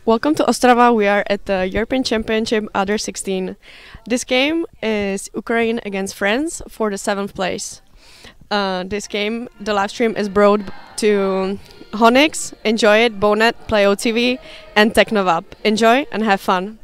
Welcome to Ostrava. We are at the European Championship Under 16. This game is Ukraine against France for the 7th place. This game, the live stream is brought to Honix. Enjoy it, Bonet, Playo.tv and Technovab. Enjoy and have fun.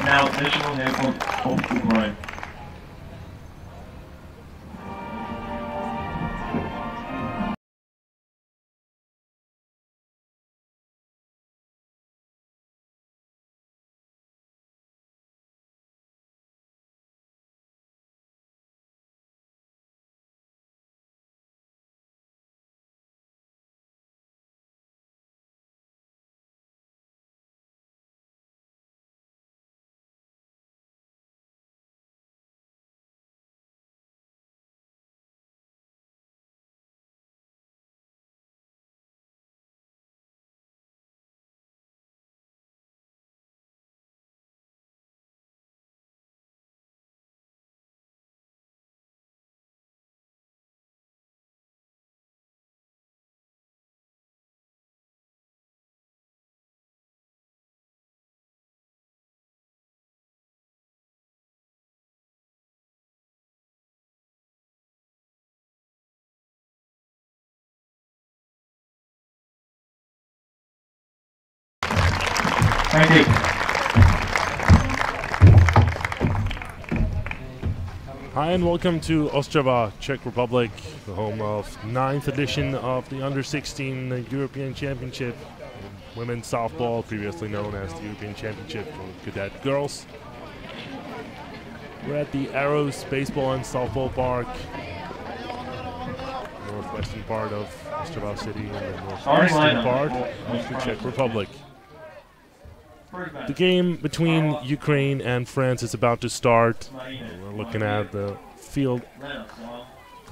Now, additional handful of Ukraine. Thank you. Hi and welcome to Ostrava, Czech Republic, the home of 9th edition of the Under-16 European Championship in women's softball, previously known as the European Championship for Cadet Girls. We're at the Arrows Baseball and Softball Park, northwestern part of Ostrava City and the northeastern part of the Czech Republic. The game between Ukraine and France is about to start. We're looking at the field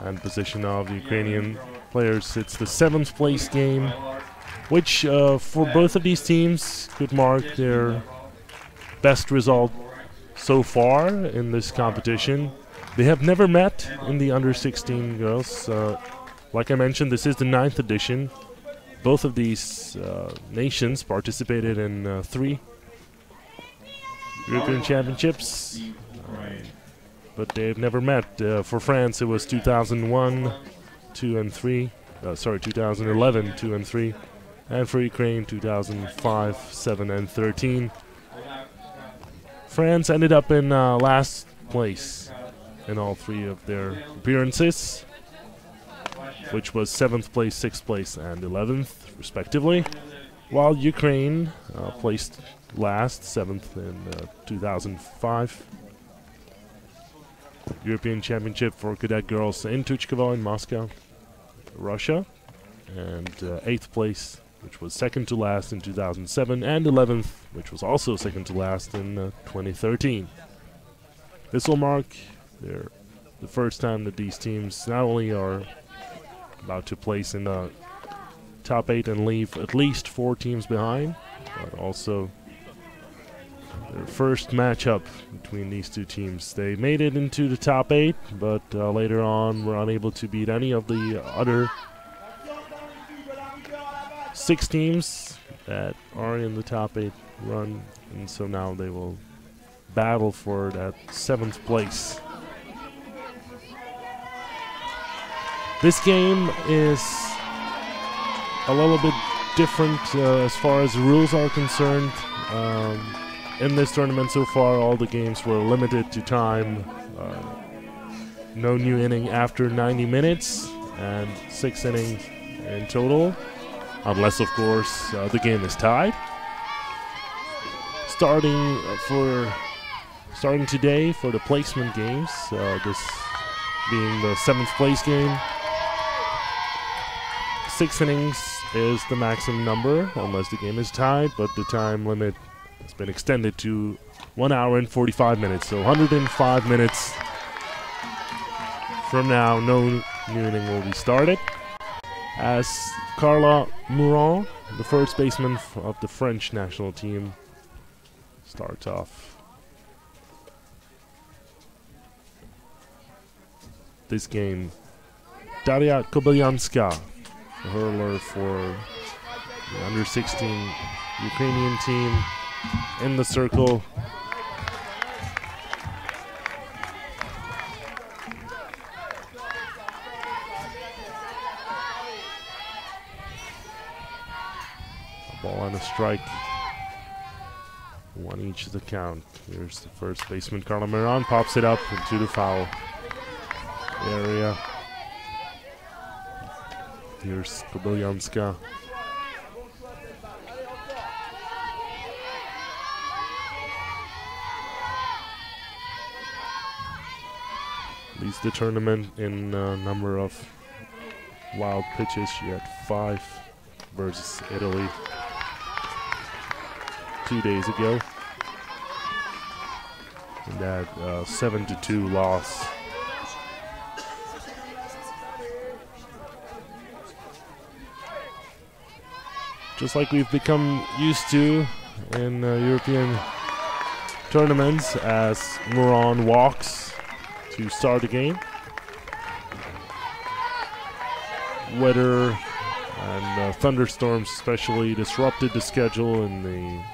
and position of the Ukrainian players. It's the 7th place game, which for both of these teams could mark their best result so far in this competition. They have never met in the Under-16 girls. Like I mentioned, this is the 9th edition. Both of these nations participated in 3 European Championships, but they've never met. For France, it was 2001, 2 and 3. 2011, 2 and 3, and for Ukraine, 2005, 7 and 13. France ended up in last place in all 3 of their appearances, which was 7th place, 6th place, and 11th, respectively, while Ukraine placed last, 7th in 2005. European Championship for Cadet Girls in Tuchkovo in Moscow, Russia, and 8th place, which was 2nd to last in 2007, and 11th, which was also 2nd to last in 2013. This will mark the first time that these teams not only are about to place in the top 8 and leave at least 4 teams behind, but also their first matchup between these 2 teams. They made it into the top 8, but later on were unable to beat any of the other 6 teams that are in the top 8 run, and so now they will battle for that 7th place. This game is a little bit different as far as the rules are concerned. In this tournament so far, all the games were limited to time. no new inning after 90 minutes and 6 innings in total, unless, of course, the game is tied. Starting today for the placement games, this being the 7th place game. 6 innings is the maximum number, unless the game is tied, but the time limit has been extended to 1 hour and 45 minutes. So 105 minutes from now, no new inning will be started. As Carla Mourant, the first baseman of the French national team, starts off this game. Daria Kobylyanska, the hurler for the under-16 Ukrainian team, in the circle. A ball and a strike. 1 each is the count. Here's the first baseman, Carla Mourant, pops it up into the foul area. Here's Kobylyanska. Leads the tournament in number of wild pitches. She had 5 versus Italy 2 days ago. And that 7-2 loss. Just like we've become used to in European tournaments, as Mourant walks to start the game. Weather and thunderstorms especially disrupted the schedule in the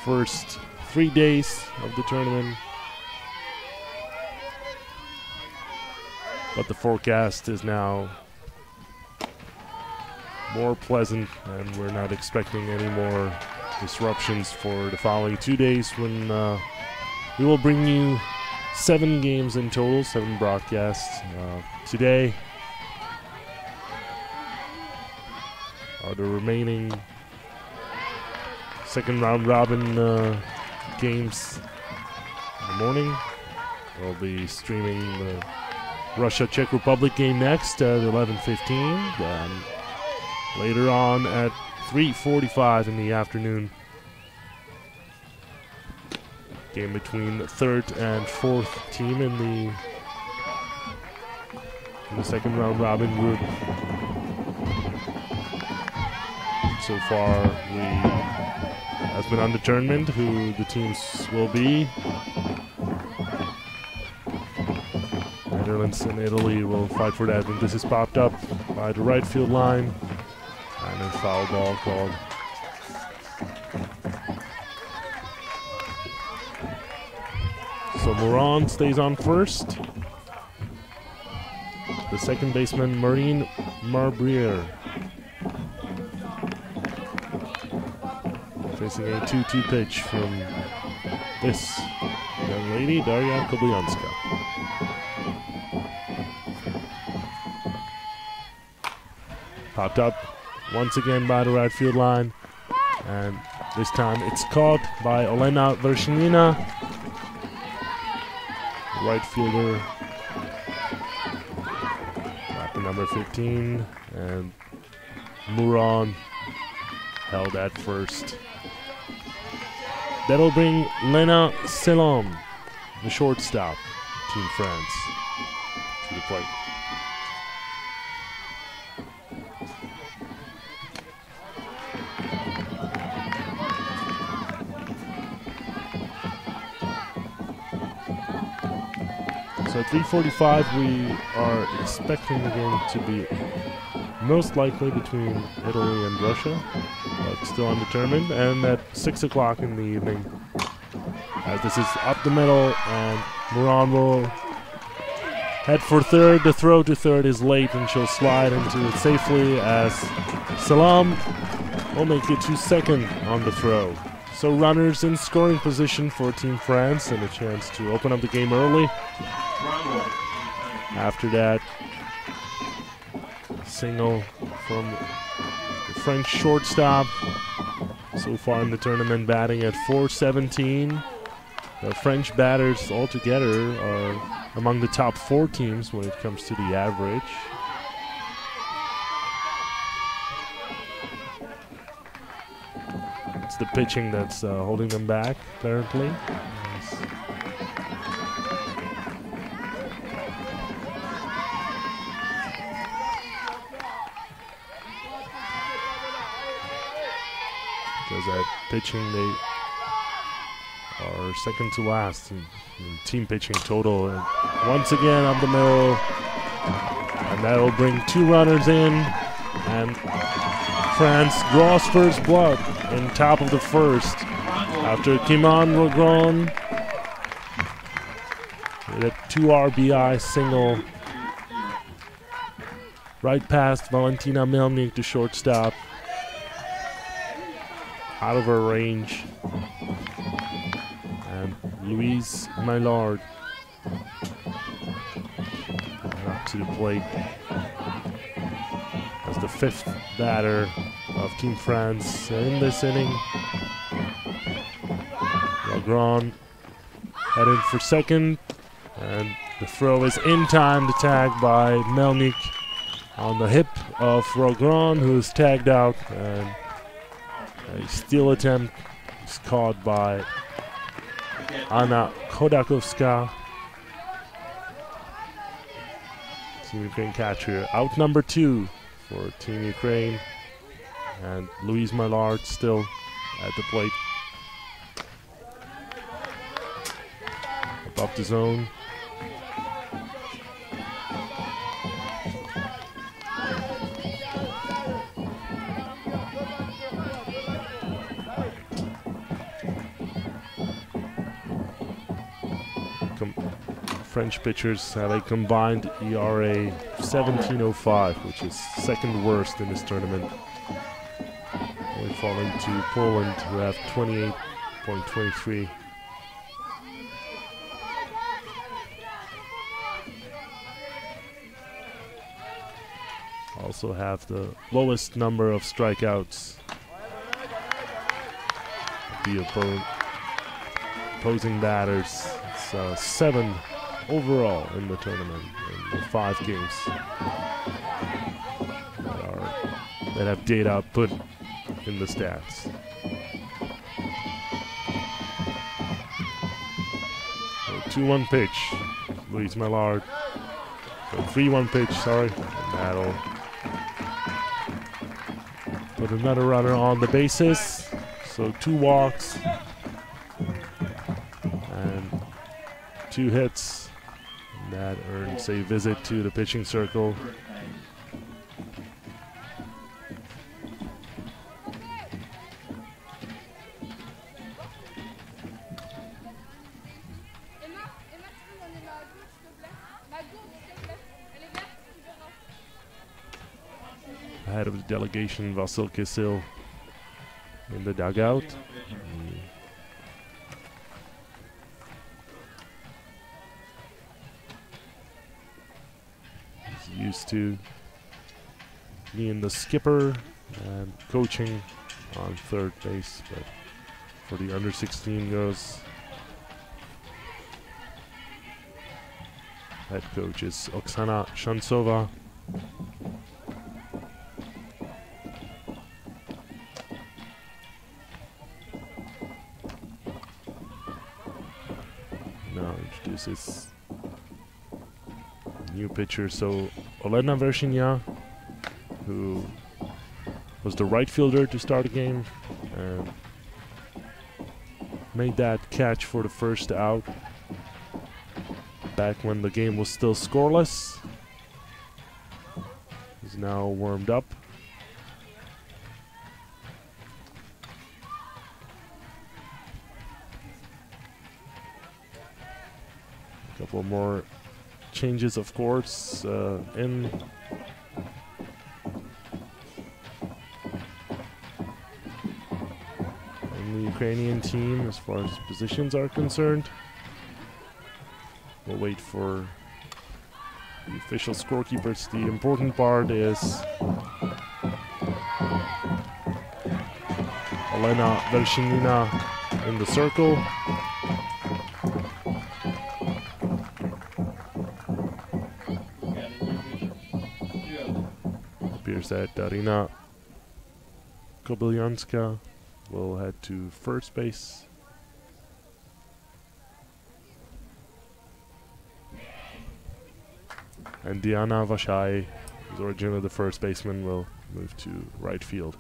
first 3 days of the tournament. But the forecast is now more pleasant, and we're not expecting any more disruptions for the following 2 days, when we will bring you 7 games in total, 7 broadcasts. Today are the remaining second round robin games in the morning. We'll be streaming the Russia-Czech Republic game next at 11:15. Then later on at 3:45 in the afternoon, game between the 3rd and 4th team in the second round robin group. So far, has been undetermined who the teams will be. Netherlands and Italy will fight for that, and this is popped up by the right field line, and a foul ball called. So Mourant stays on first. The second baseman, Marine Marbrier, facing a 2-2 pitch from this young lady, Daria Kobylyanska. Popped up once again by the right field line, and this time it's caught by Olena Vershnina, right fielder, back number 15, and Mourant held at first. That'll bring Lena Selom, the shortstop, Team France, to the plate. So at 3:45, we are expecting the game to be most likely between Italy and Russia, but still undetermined. And at 6 o'clock in the evening, as this is up the middle, and Mourant will head for third. The throw to third is late, and she'll slide into it safely, as Salam will make it to second on the throw. So runners in scoring position for Team France, and a chance to open up the game early. After that, single from the French shortstop. So far in the tournament, batting at .417. The French batters altogether are among the top 4 teams when it comes to the average. It's the pitching that's holding them back, apparently. Yes. Because that pitching, they are second to last in team pitching total. And once again up the middle, and that'll bring 2 runners in, and France draws first blood in top of the first after Kimon Rogron with a 2 RBI single right past Valentina Melnik, the shortstop, out of her range. And Louise Maillard up to the plate as the 5th batter of Team France in this inning. Rogron headed for second, and the throw is in time. The tag by Melnik on the hip of Rogron, who is tagged out, and a steal attempt is caught by Anna Khodakovska. Team Ukraine catcher out number 2 for Team Ukraine, and Louise Maillard still at the plate. Above the zone. French pitchers have a combined ERA 17.05, which is second worst in this tournament. Only falling to Poland, who have 28.23. Also have the lowest number of strikeouts. The opposing batters, it's 7 overall in the tournament in the 5 games that have data put in the stats. So 2-1 pitch, Louise Maillard. So 3-1 pitch, sorry, and that'll put another runner on the bases. So 2 walks and 2 hits. That earns a visit to the pitching circle. Ahead of the delegation, Vasil Kisil in the dugout. Used to being the skipper and coaching on third base, but for the under 16 girls, head coach is Oksana Shansova. Now introduces new pitcher, so Olena Vershinya, who was the right fielder to start the game and made that catch for the first out back when the game was still scoreless. He's now warmed up. A couple more changes, of course, in the Ukrainian team as far as positions are concerned. We'll wait for official scorekeepers. The important part is Elena Vershinina in the circle. Appears that Darina Kobylianska will head to first base. And Diana Vashai, who's originally the first baseman, will move to right field.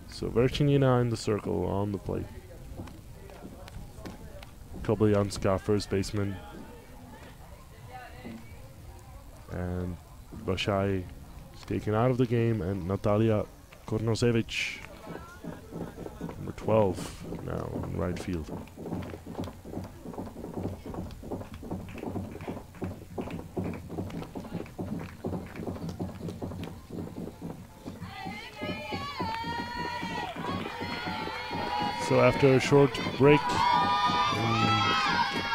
So Verchinina in the circle on the plate. Kobylianska, first baseman. And Vashai is taken out of the game, and Natalia Kornosevich, number 12, now in right field. So after a short break in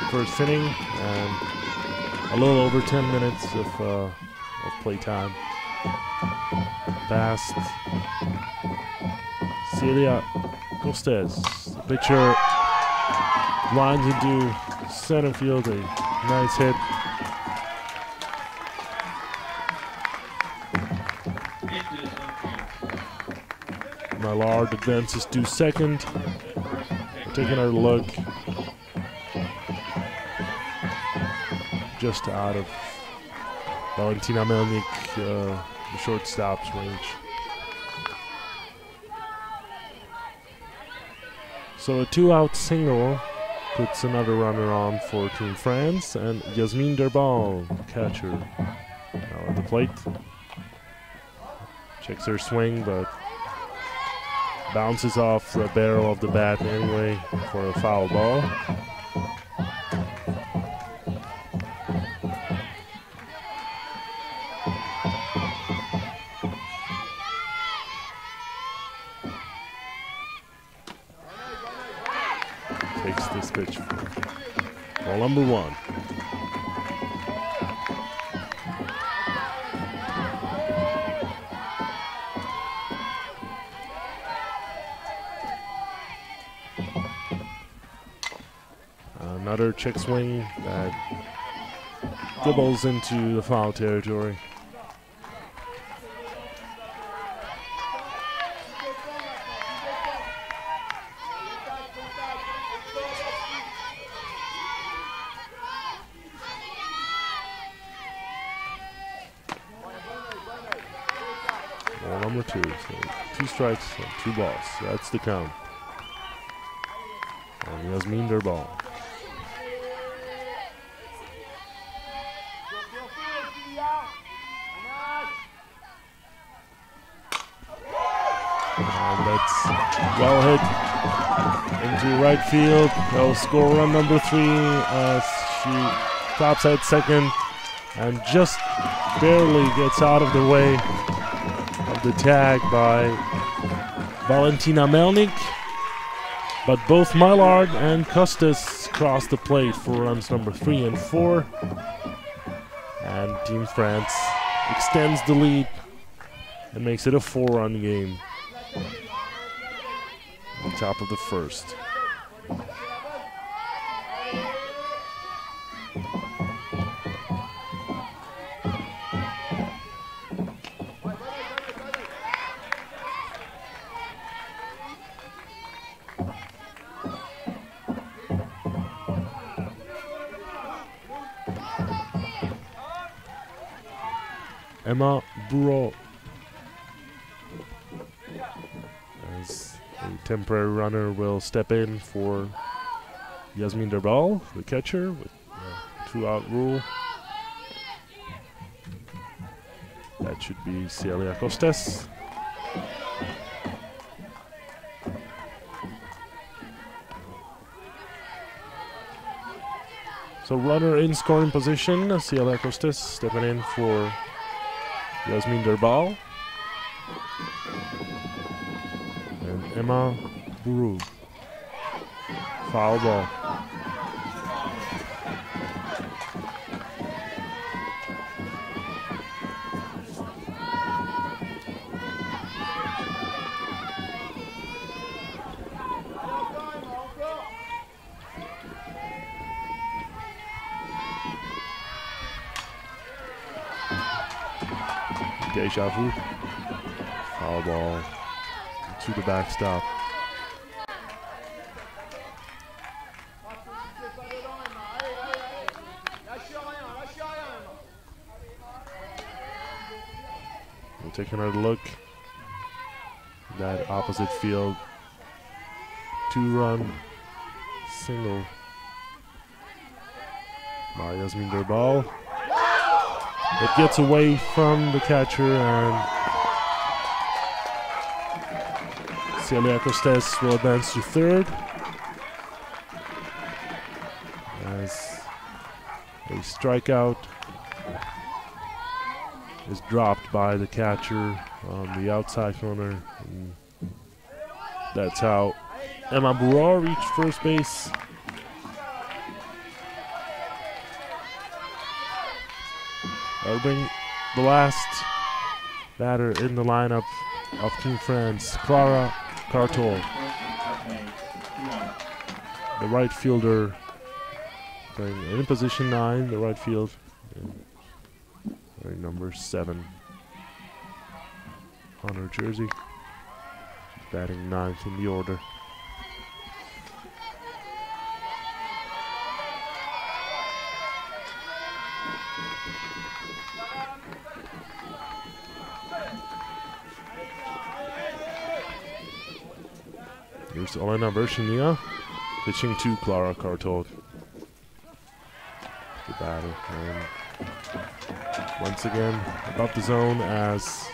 the first inning and a little over 10 minutes of play time passed, Celia Costes, the pitcher, lines into center field, a nice hit. Mallard advances to second. Taking a look. Just out of Valentina Melnik, the shortstop's range. So a 2-out single puts another runner on for Team France, and Yasmine Derbal, catcher, now at the plate. Checks her swing, but bounces off the barrel of the bat anyway for a foul ball. Takes this pitch. Ball number 1. Another check swing that dribbles into the foul territory. Ball number 2, so 2 strikes and 2 balls. That's the count on Yasmine Derbal. And that's well hit into right field. They'll score run number 3 as she stops at second and just barely gets out of the way of the tag by Valentina Melnik. But both Mallard and Costes cross the plate for runs number 3 and 4. And Team France extends the lead and makes it a 4-run game on top of the first. Emma Bourreau as a temporary runner will step in for Yasmine Derbal, the catcher, with a 2-out rule. That should be Celia Costes. So runner in scoring position, Celia Costes stepping in for Yasmine Derbal. And Emma Bourreau. Foul ball. Deja vu. Foul ball to the backstop. We'll take another look. That opposite field. 2-run single by Yasmin Derbal. It gets away from the catcher, and Celia Costes will advance to third as a strikeout is dropped by the catcher on the outside corner. And that's how Emma Bourreau reached first base. That'll bring the last batter in the lineup of Team France, Clara Cartol. The right fielder playing in position 9, the right field, wearing number 7 on her jersey, batting 9th in the order. Here's Olena Bershania pitching to Clara Cartol. The batter. And once again above the zone as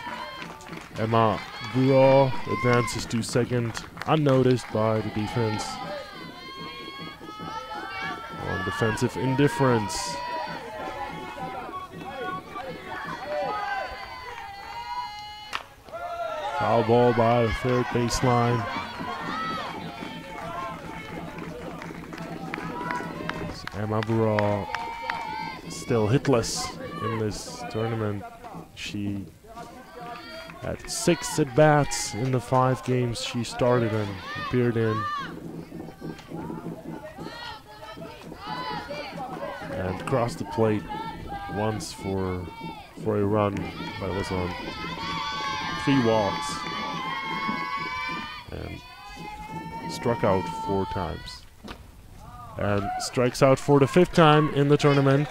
Emma Bourreau advances to second, unnoticed by the defense. On defensive indifference. Foul ball by the third baseline. Emma Bourreau still hitless in this tournament. She had 6 at-bats in the 5 games she started and appeared in. And crossed the plate once for a run, but it was on 3 walks. And struck out 4 times. And strikes out for the 5th time in the tournament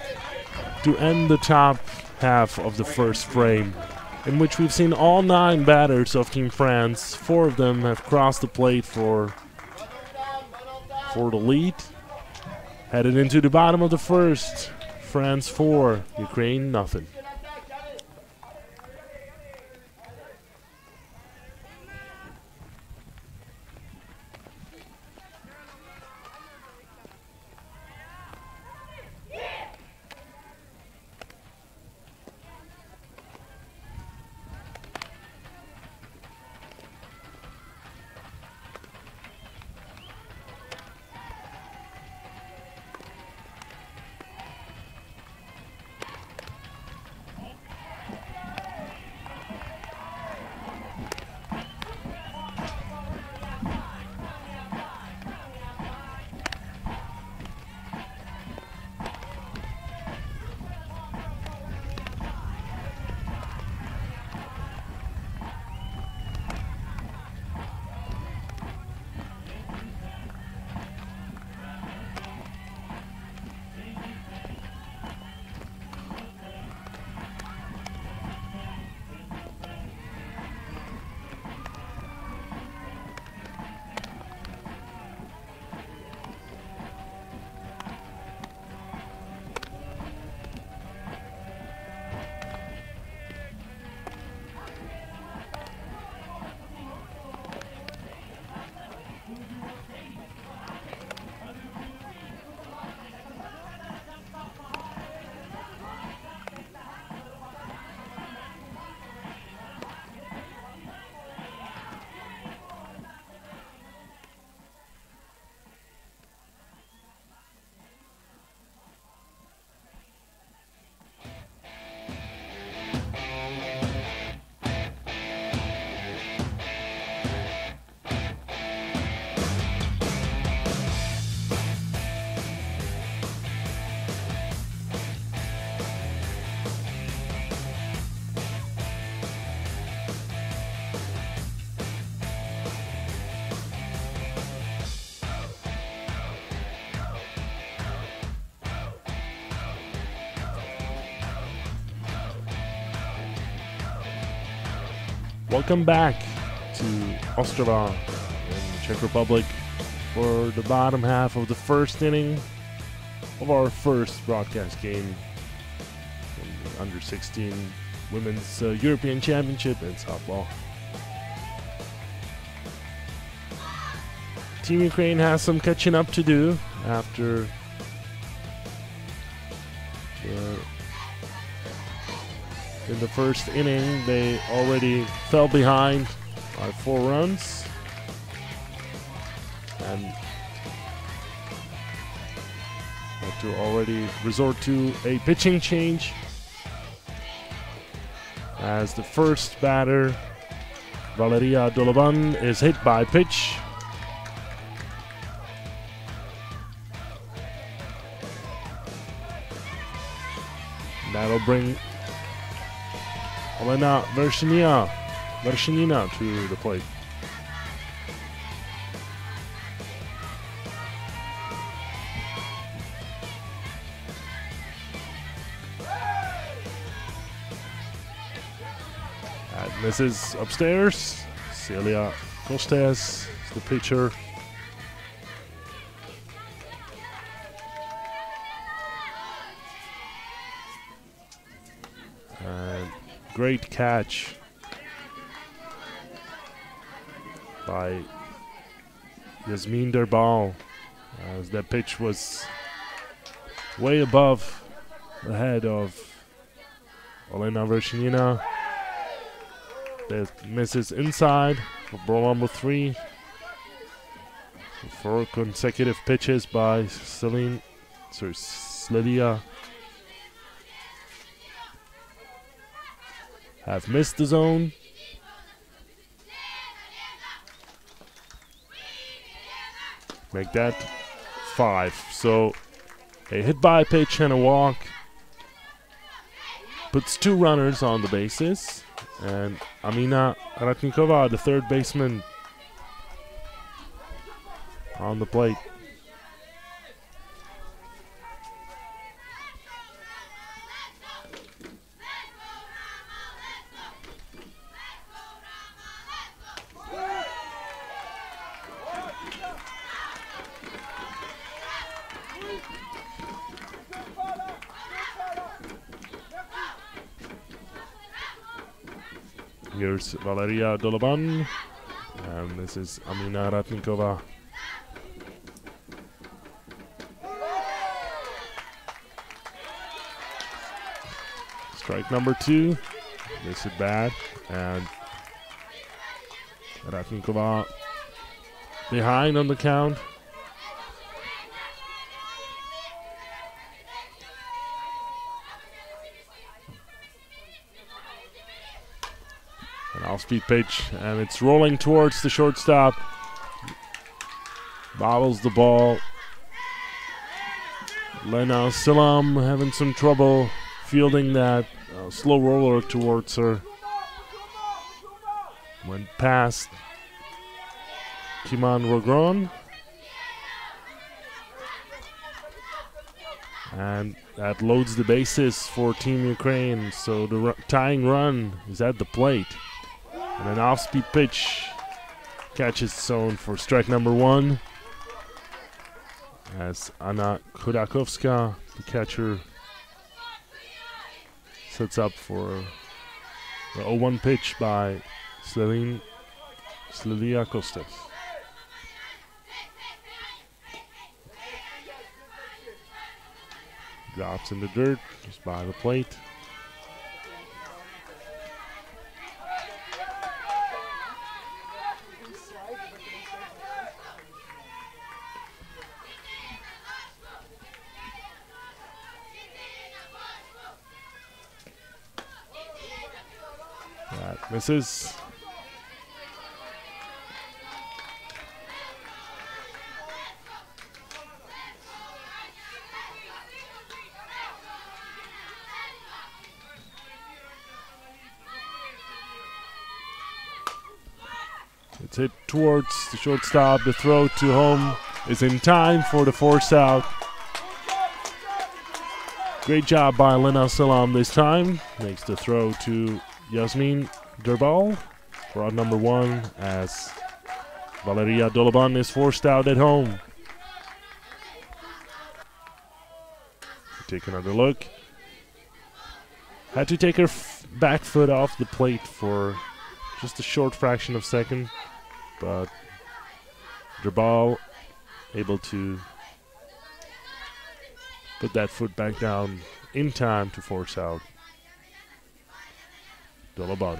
to end the top half of the first frame, in which we've seen all 9 batters of Team France. 4 of them have crossed the plate for the lead. Headed into the bottom of the first, France 4, Ukraine nothing. Welcome back to Ostrava in the Czech Republic for the bottom half of the first inning of our first broadcast game from the Under-16 Women's European Championship in softball. Team Ukraine has some catching up to do after in the first inning they already fell behind by 4 runs and had to already resort to a pitching change as the first batter, Valeria Dolovan, is hit by pitch. That'll bring Olena Vershenina to the plate. That misses upstairs. Celia Costes is the pitcher. Great catch by Yasmin Derbal, as that pitch was way above the head of Olena Vershenina. That misses inside for ball number 3. 4 consecutive pitches by Sledia have missed the zone. Make that 5. So a hit by pitch and a walk puts 2 runners on the bases, and Amina Ratnikova, the third baseman, on the plate. Here's Valeria Dolovan, and this is Amina Ratnikova. Strike number 2, makes it bad, and Ratnikova behind on the count. An off-speed pitch, and it's rolling towards the shortstop. Bobbles the ball. Lena Silam having some trouble fielding that slow roller towards her. Went past Kiman Rogron. And that loads the bases for Team Ukraine, so the tying run is at the plate. And an off-speed pitch catches zone for strike number 1. As Anna Kudakovska, the catcher, sets up for the 0-1 pitch by Sledia Kostes. Drops in the dirt just by the plate. That misses. It's hit towards the shortstop. The throw to home is in time for the force out. Great job by Lena Salam this time. Makes the throw to Yasmin Derbal. for odd number 1 as Valeria Doloban is forced out at home. Take another look. Had to take her back foot off the plate for just a short fraction of a second, but Drbal able to put that foot back down in time to force out Doloban.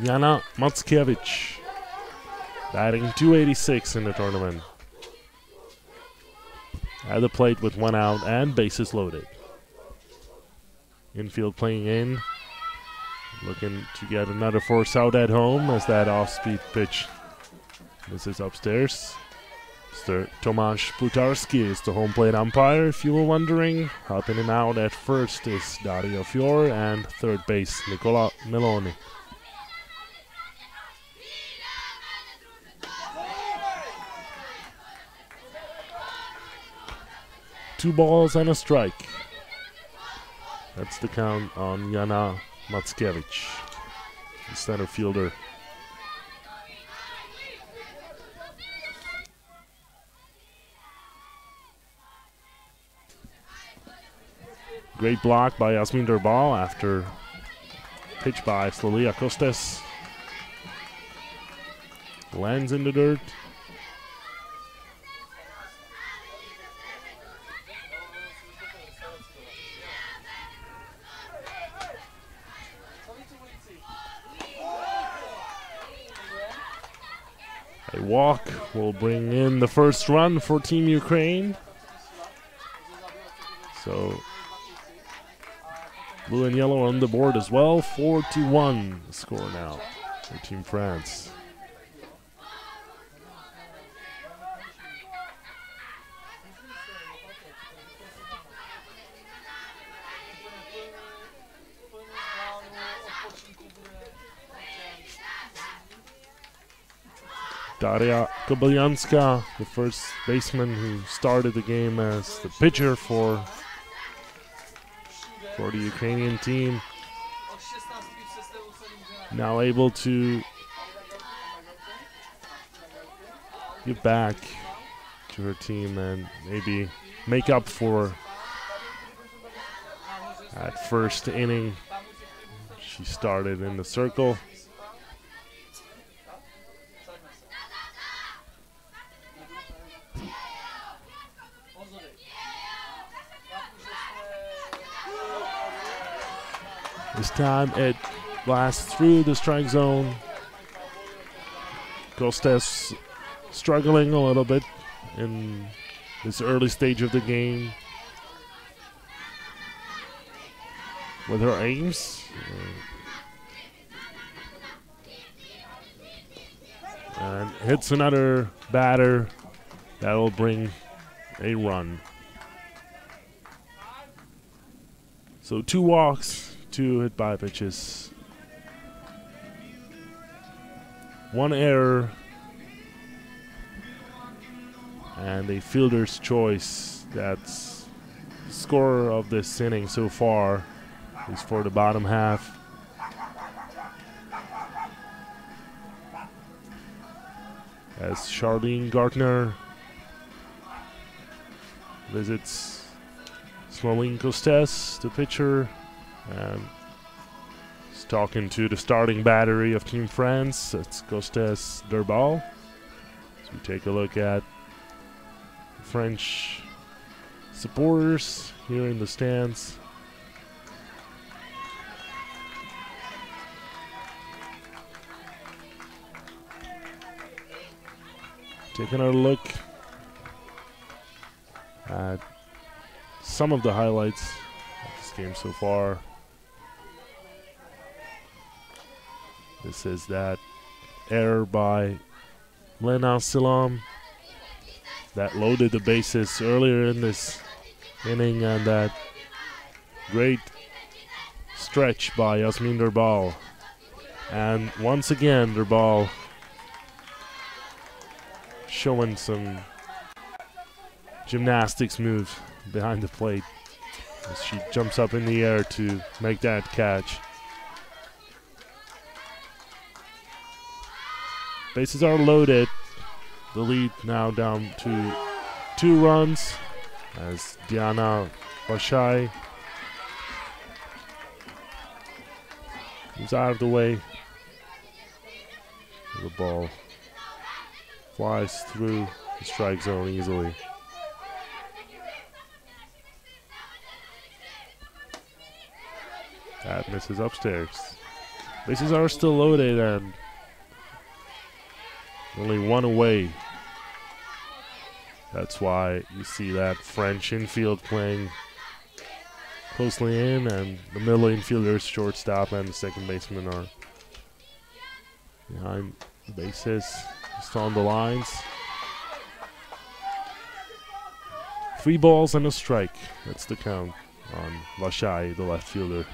Jana Mackiewicz batting 286 in the tournament. At the plate with 1 out and bases loaded. Infield playing in. Looking to get another force out at home as that off-speed pitch misses upstairs. Mr. Tomasz Plutarski is the home plate umpire, if you were wondering. Helping him out at first is Dario Fior and third base Nicola Meloni. Two balls and a strike. That's the count on Jana Mackiewicz, the center fielder. Great block by Yasmin Drbal after pitch by Slolia Kostes. Lands in the dirt. A walk will bring in the first run for Team Ukraine. So blue and yellow on the board as well. 4-1 the score now for Team France. Daria Kobylyanska, the first baseman who started the game as the pitcher for the Ukrainian team, now able to give back to her team and maybe make up for that first inning. She started in the circle. This time it blasts through the strike zone. Kostes struggling a little bit in this early stage of the game with her aims. And hits another batter. That will bring a run. So 2 walks. 2 hit by pitches, 1 error, and a fielder's choice. That's the score of this inning so far, at least for the bottom half. As Charlene Gartner visits Smoline Kostes, the pitcher, and he's talking to the starting battery of Team France. It's Kostes, Drbal. So we take a look at the French supporters here in the stands. Taking a look at some of the highlights of this game so far. This is that error by Lena Silam that loaded the bases earlier in this inning, and that great stretch by Yasmin Drbal. And once again, Drbal showing some gymnastics moves behind the plate. as she jumps up in the air to make that catch. Bases are loaded. The lead now down to 2 runs as Diana Vashai moves out of the way. The ball flies through the strike zone easily. That misses upstairs. Bases are still loaded and only 1 away. That's why you see that French infield playing closely in, and the middle infielders, shortstop, and the second baseman are behind the bases, just on the lines. 3 balls and a strike. That's the count on Vashai, the left fielder.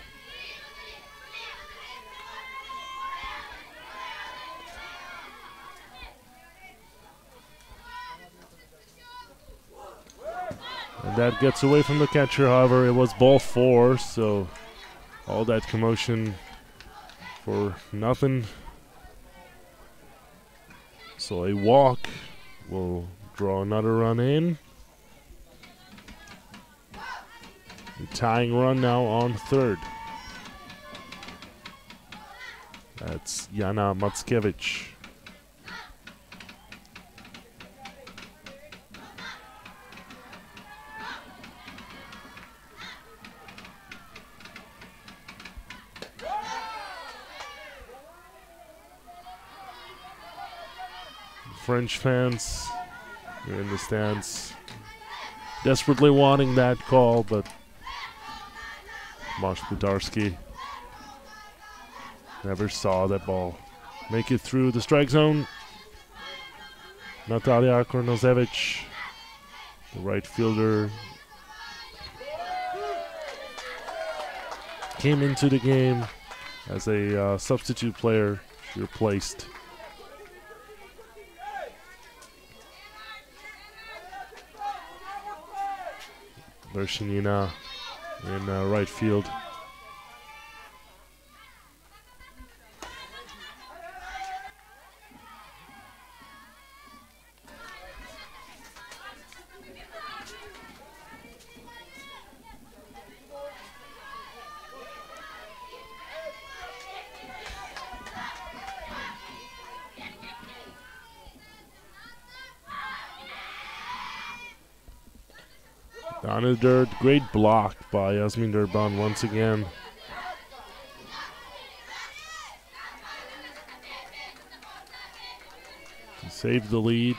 And that gets away from the catcher. However, it was ball 4, so all that commotion for nothing. So a walk will draw another run in. A tying run now on third. That's Jana Mackiewicz. French fans are in the stands desperately wanting that call, but Masz Budarski never saw that ball make it through the strike zone. Natalia Kornozevich, the right fielder, came into the game as a substitute player. She replaced Vershinina in right field. Down in the dirt, great block by Yasmin Durban once again. To save the lead.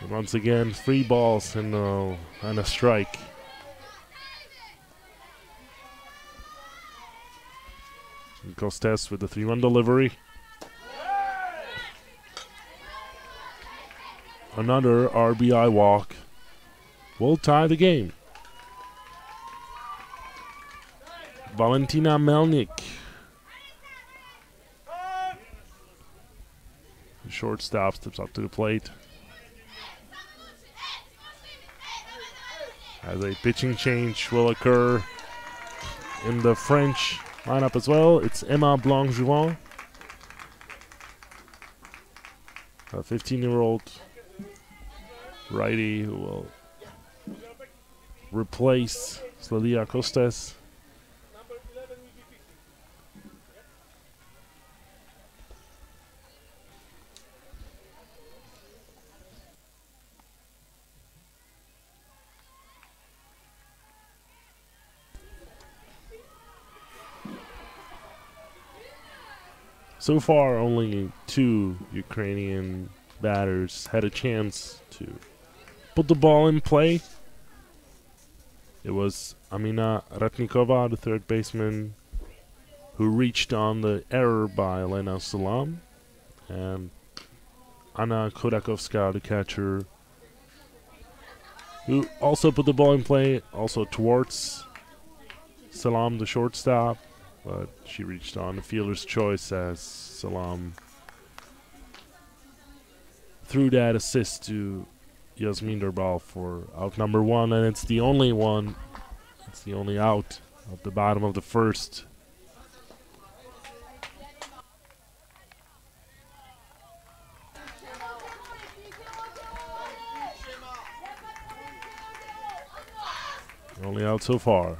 And once again, 3 balls and a strike. And Costes with the 3-run delivery. Another RBI walk will tie the game. Valentina Melnik, the shortstop, steps up to the plate. As a pitching change will occur in the French lineup as well. It's Emma Blanc-Jouan, a 15-year-old righty who will replace Sladia Costes. So far, only 2 Ukrainian batters had a chance to put the ball in play. It was Amina Ratnikova, the third baseman, who reached on the error by Elena Salam, and Anna Kodakovska, the catcher, who also put the ball in play, also towards Salam, the shortstop, but she reached on the fielder's choice as Salam threw that assist to Yasmin Durbal for out number 1, and it's the only one It's the only out at the bottom of the first. Only out so far.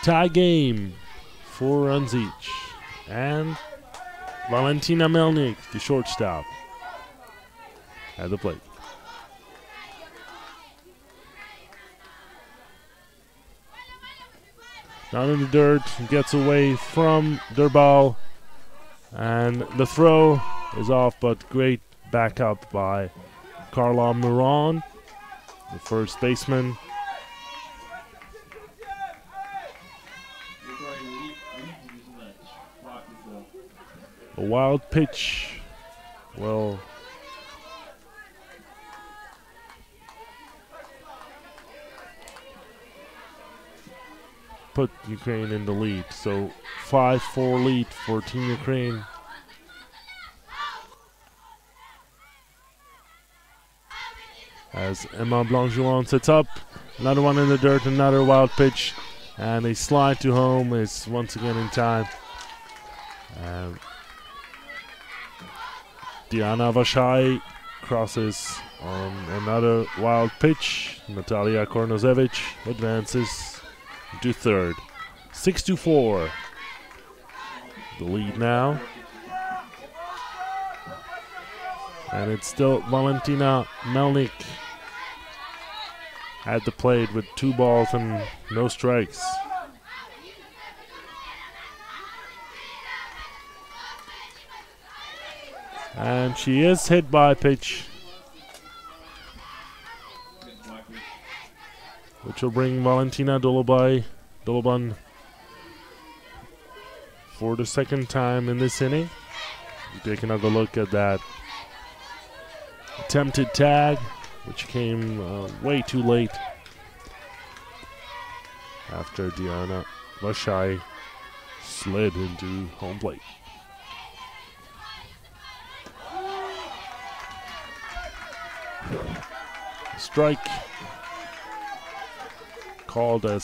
Tie game, 4 runs each. And Valentina Melnik, the shortstop, at the plate. Down in the dirt, gets away from their ball, and the throw is off, but great backup by Carla Moran, the first baseman. A wild pitch. Well, put Ukraine in the lead. So 5-4 lead for Team Ukraine. As Emma Blanc-Jouan sets up, another one in the dirt, another wild pitch, and a slide to home is once again in time. Diana Vashai crosses on another wild pitch. Natalia Kornozevich advances to third. 6-4. The lead now. And it's still Valentina Melnik at the plate with 2 balls and no strikes. And she is hit by a pitch, which will bring Valentina Doloban for the second time in this inning. We'll take another look at that attempted tag, which came way too late after Diana Vashai slid into home plate. Strike called as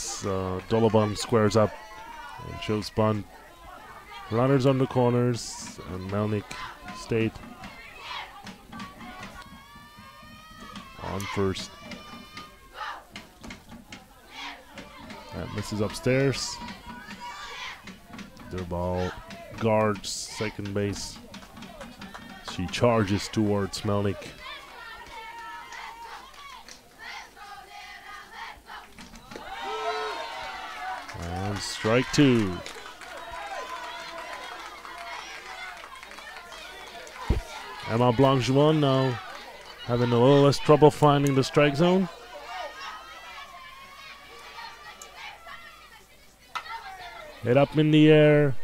Doloban squares up and shows bunt. Runners on the corners, and Melnik stayed on first. That misses upstairs. The ball guards second base. She charges towards Melnik. And strike 2. Emma Blanc-Jouan now having a little less trouble finding the strike zone. Hit up in the air,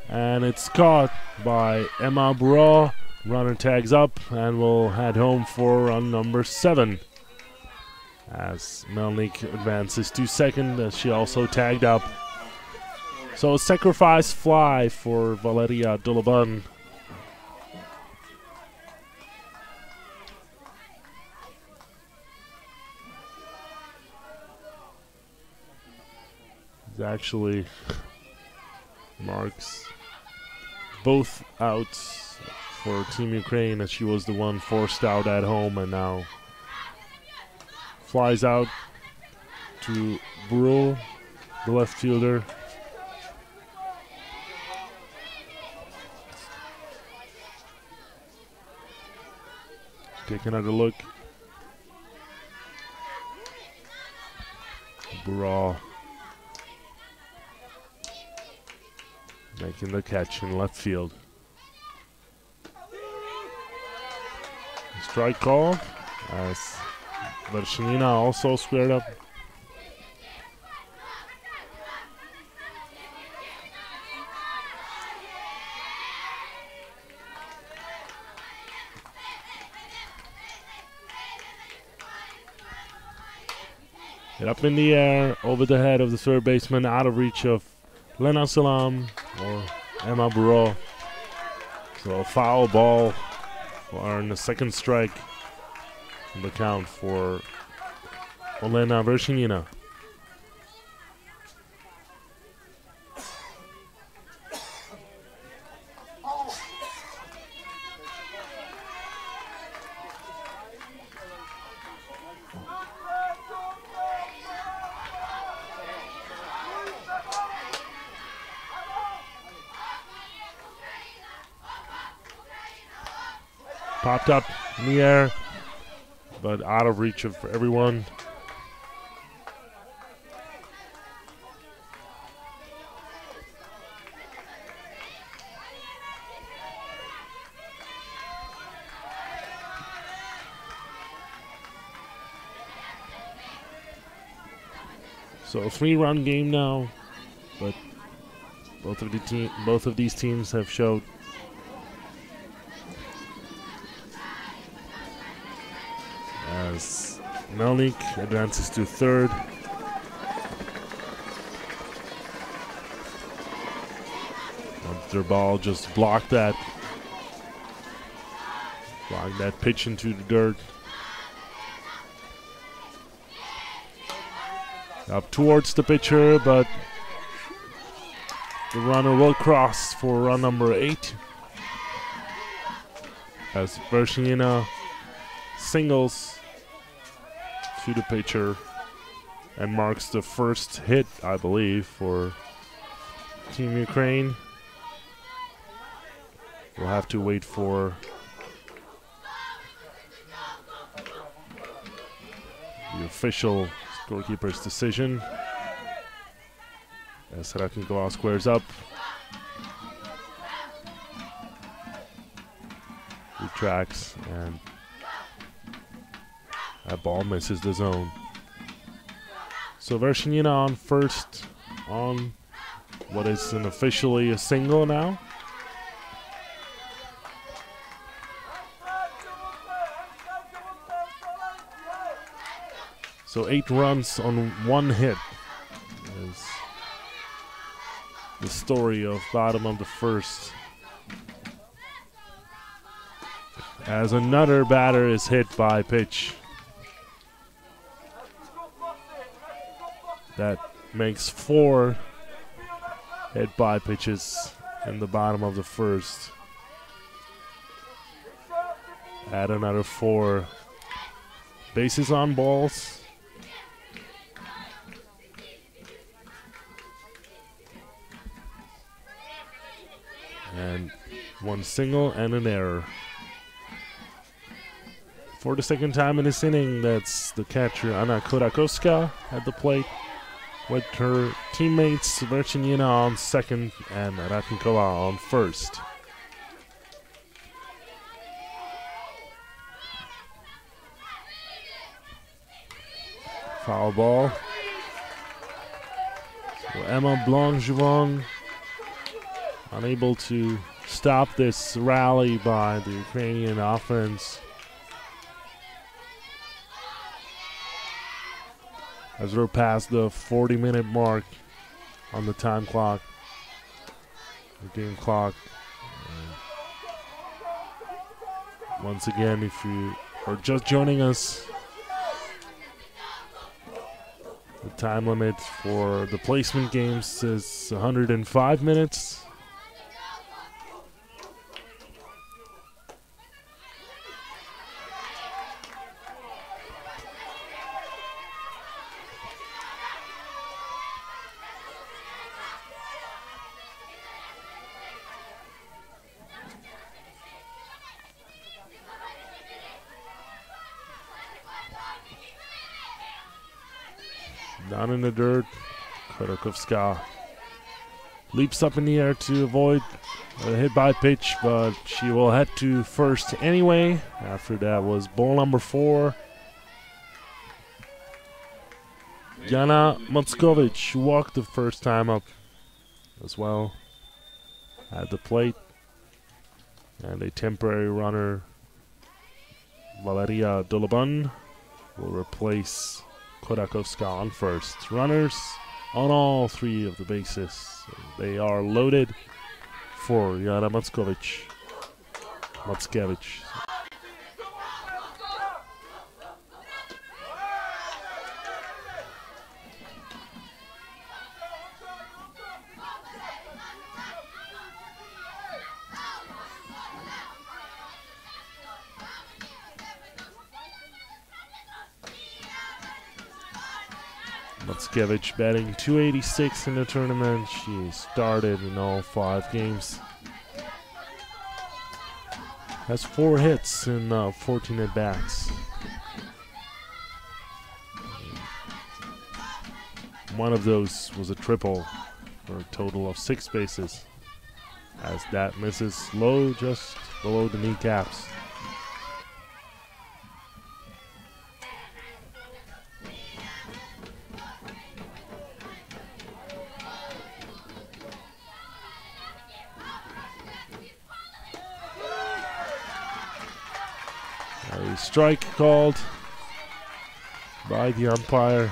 and it's caught by Emma Bra. Runner tags up and will head home for run number 7. As Melnik advances to second, as she also tagged up. So a sacrifice fly for Valeria Doloban. It actually marks both outs for Team Ukraine, as she was the one forced out at home and now flies out to Brule, the left fielder. Take another look. Brule making the catch in left field. Strike call as Vershanina also squared up. Hit up in the air over the head of the third baseman, out of reach of Lena Salam or Emma Bureau. So a foul ball for the second strike the count for Olena Veršinina. Popped up in the air, but out of reach of everyone. So a 3-run game now, but both of these teams have showed as Melnik advances to third. Their ball just blocked that pitch into the dirt. Up towards the pitcher, but the runner will cross for run number 8 as Veršinina singles to the pitcher and marks the first hit, I believe, for Team Ukraine. We'll have to wait for the official scorekeeper's decision as Raknikova squares up. Retracts, and that ball misses the zone. So Veršinina on first on what is officially a single now. So 8 runs on 1 hit is the story of bottom of the first. As another batter is hit by pitch. That makes 4 hit by pitches in the bottom of the first. Add another 4 bases on balls. And 1 single and an error. For the second time in this inning, that's the catcher Anna Korakowska at the plate with her teammates Veršinina on second and Ratnikova on first. Foul ball. So Emma Blanc-Jouvin unable to stop this rally by the Ukrainian offense. As we're past the 40-minute mark on the time clock, the game clock. Once again, if you are just joining us, the time limit for the placement games is 105 minutes. Down in the dirt, Korakowska leaps up in the air to avoid a hit by pitch, but she will head to first anyway. After that was ball number 4. Jana Mockovic walked the first time up as well at the plate. And a temporary runner, Valeria Dolaban, will replace Korakowska on first. Runners on all 3 of the bases. They are loaded for Jana Mockovic. Matskevich batting 286 in the tournament. She started in all 5 games. Has 4 hits in 14 at-bats. One of those was a triple for a total of 6 bases, as that misses low, just below the kneecaps. A strike called by the umpire.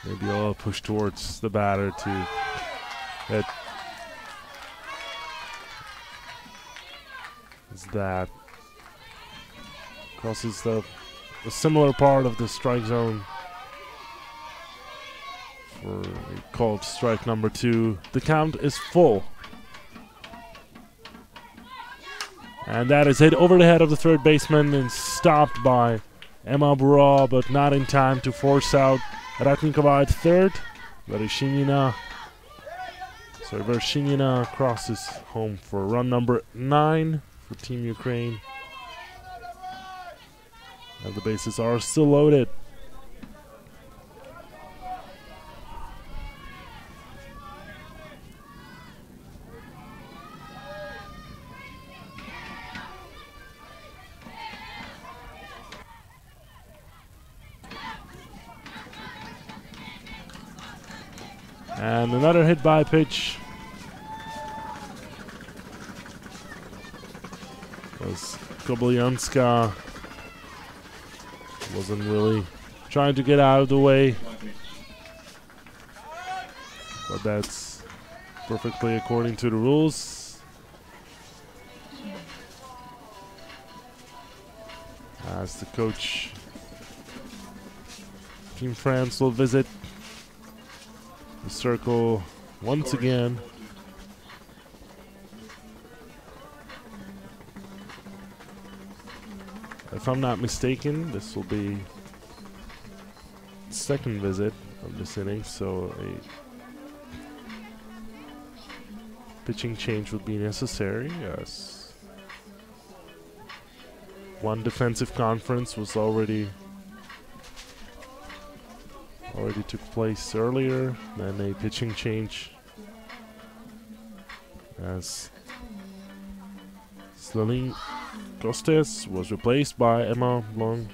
Maybe a little push towards the batter to hit. Is that crosses the similar part of the strike zone for a called strike number 2. The count is full. And that is hit over the head of the third baseman and stopped by Emma Bura, but not in time to force out Ratníková at third. Veršinina crosses home for run number 9 for Team Ukraine. And the bases are still loaded. And another hit by pitch was Koblyanska. Wasn't really trying to get out of the way, but that's perfectly according to the rules. As the coach, Team France will visit the circle once again. If I'm not mistaken, this will be the second visit of this inning, so a pitching change would be necessary. Yes, one defensive conference was already took place earlier, then a pitching change as Celine Costes was replaced by Emma Blanc-Juvin.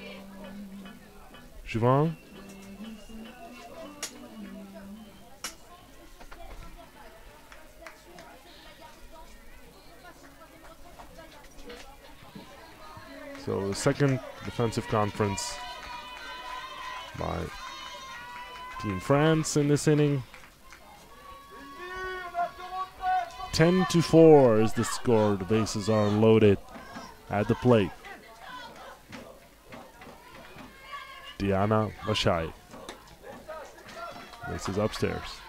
So the second defensive conference by Team France in this inning. 10-4 is the score. The bases are loaded at the plate. Diana Vashai. This is upstairs.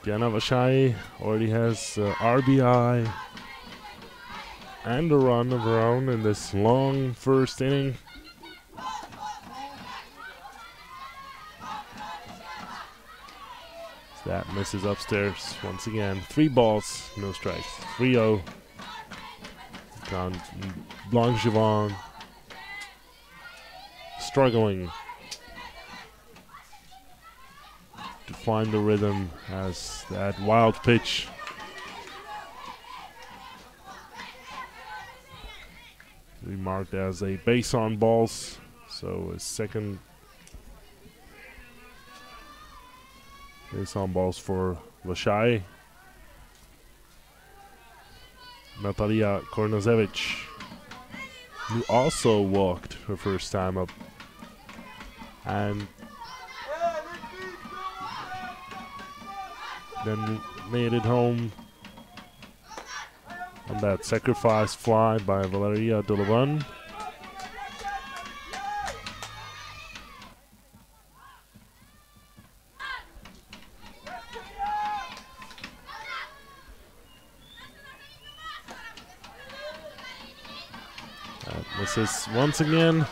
Diana Vashai already has RBI and a run of her own in this long first inning. That misses upstairs once again. 3 balls, no strikes. 3-0. Blanc-Juvin struggling to find the rhythm as that wild pitch remarked as a base on balls. So a second base on balls for Vashai. Natalia Kornozevich, who also walked her first time up and then made it home on that sacrifice fly by Valeria Dolovan. Misses once again.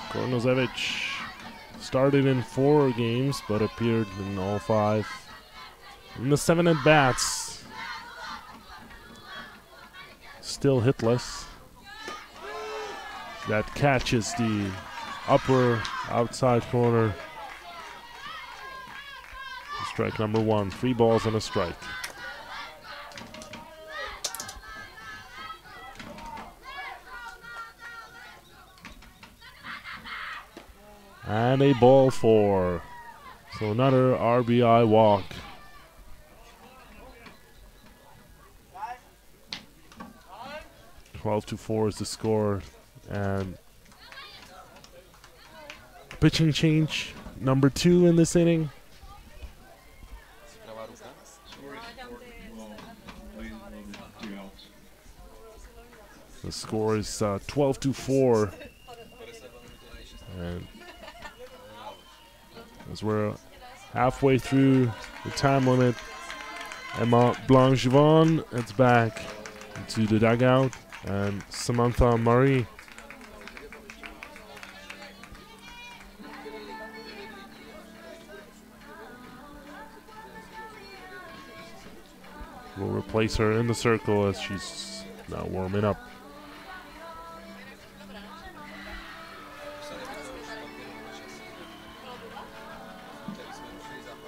Kornozevich started in 4 games but appeared in all 5. In the 7 at-bats, still hitless. That catches the upper outside corner. Strike number 1, 3 balls and a strike. And a ball 4. So another RBI walk. (12-4) is the score. And pitching change number 2 in this inning. The score is 12-4. And as we're halfway through the time limit, Emma Blanchevon heads back into the dugout, and Samantha Murray will replace her in the circle as she's now warming up.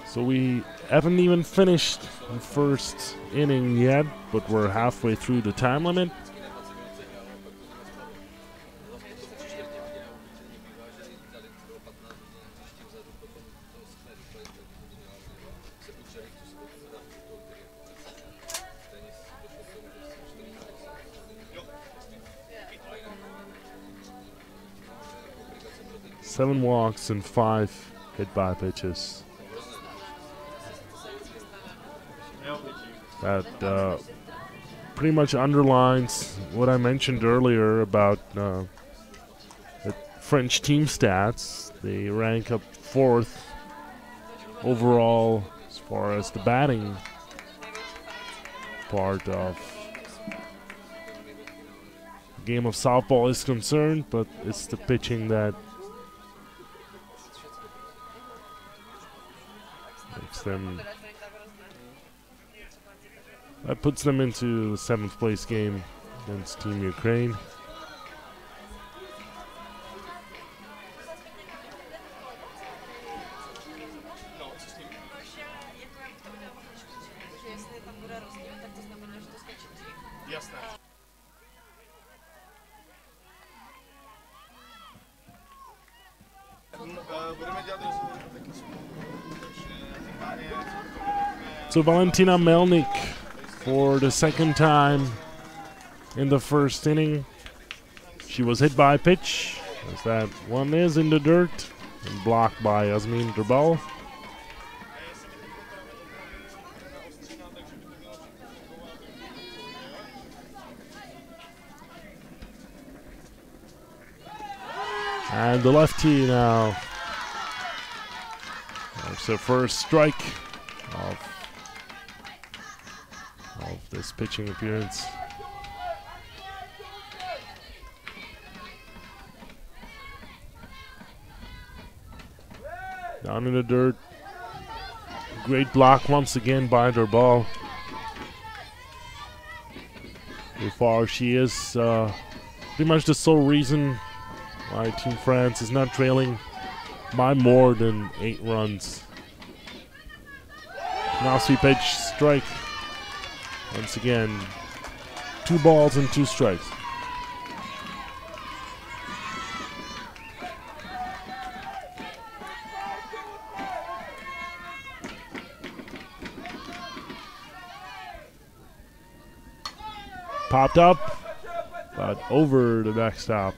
So we haven't even finished the first inning yet, but we're halfway through the time limit. Seven walks and 5 hit by pitches. That pretty much underlines what I mentioned earlier about the French team stats. They rank up 4th overall as far as the batting part of the game of softball is concerned, but it's the pitching that makes them. That puts them into the 7th place game against Team Ukraine. So Valentina Melnik for the 2nd time in the first inning. She was hit by a pitch, as that one is in the dirt and blocked by Yasmin Drbal. And the lefty now. That's the first strike of this pitching appearance. Down in the dirt. Great block once again by Drbal. So far she is pretty much the sole reason why Team France is not trailing by more than 8 runs Now sweep edge strike. Once again, 2 balls and 2 strikes. Popped up, but over the backstop.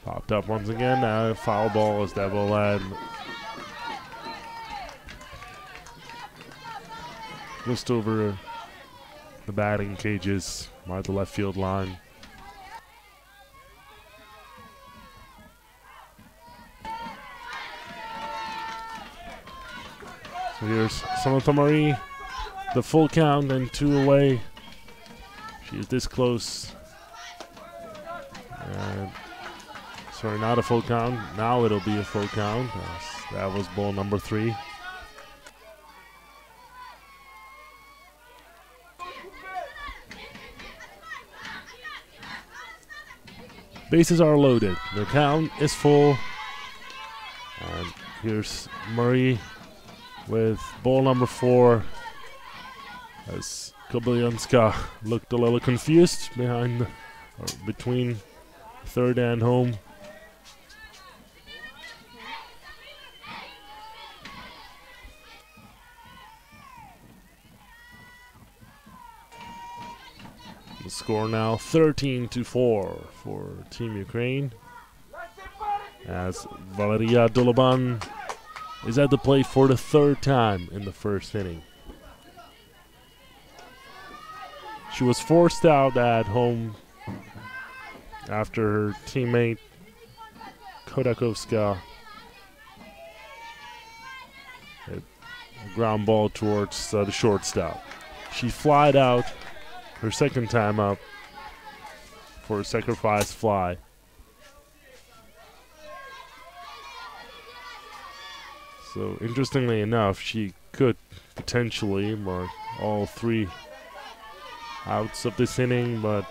Popped up once again. Now foul ball as that will land just over the batting cages by the left field line. So here's Samantha Marie, the full count and 2 away. She is this close. And sorry, not a full count. Now it'll be a full count. That was ball number 3. Bases are loaded. The count is full. And here's Murray with ball number 4. As Kobylanska looked a little confused between third and home. The score now 13-4 for Team Ukraine, as Valeria Doloban is at the plate for the 3rd time in the first inning. She was forced out at home after her teammate Kodakovska hit a ground ball towards the shortstop. She flied out her 2nd time up for a sacrifice fly. So interestingly enough, she could potentially mark all 3 outs of this inning, but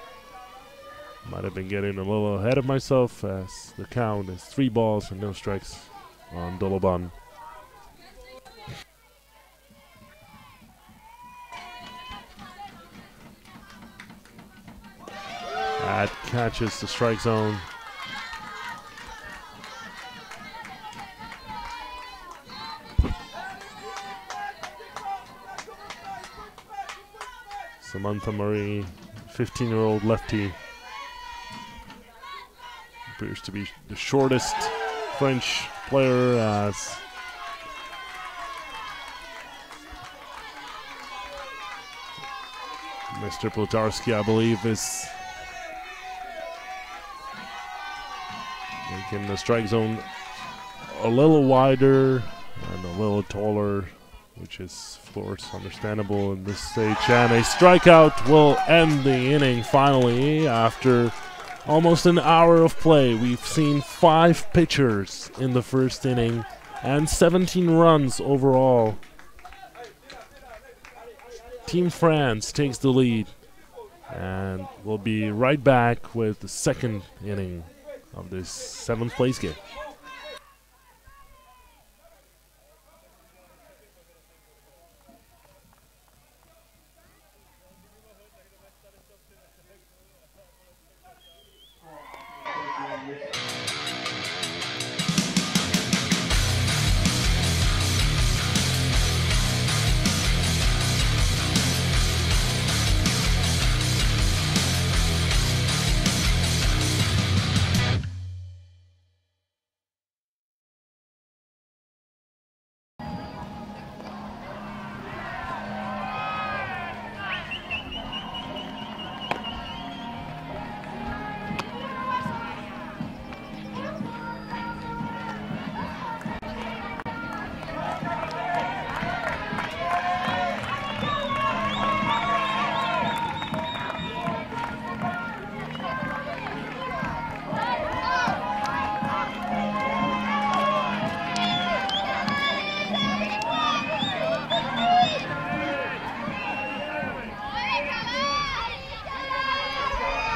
might have been getting a little ahead of myself, as the count is 3 balls and no strikes on Doloban. That catches the strike zone. Samantha Marie, 15-year-old lefty, appears to be the shortest French player, as Mr. Plutarski, I believe, is making the strike zone a little wider and a little taller, which is, of course, understandable in this stage. And a strikeout will end the inning finally after almost an hour of play. We've seen 5 pitchers in the first inning and 17 runs overall. Team France takes the lead, and we'll be right back with the 2nd inning of this 7th place game.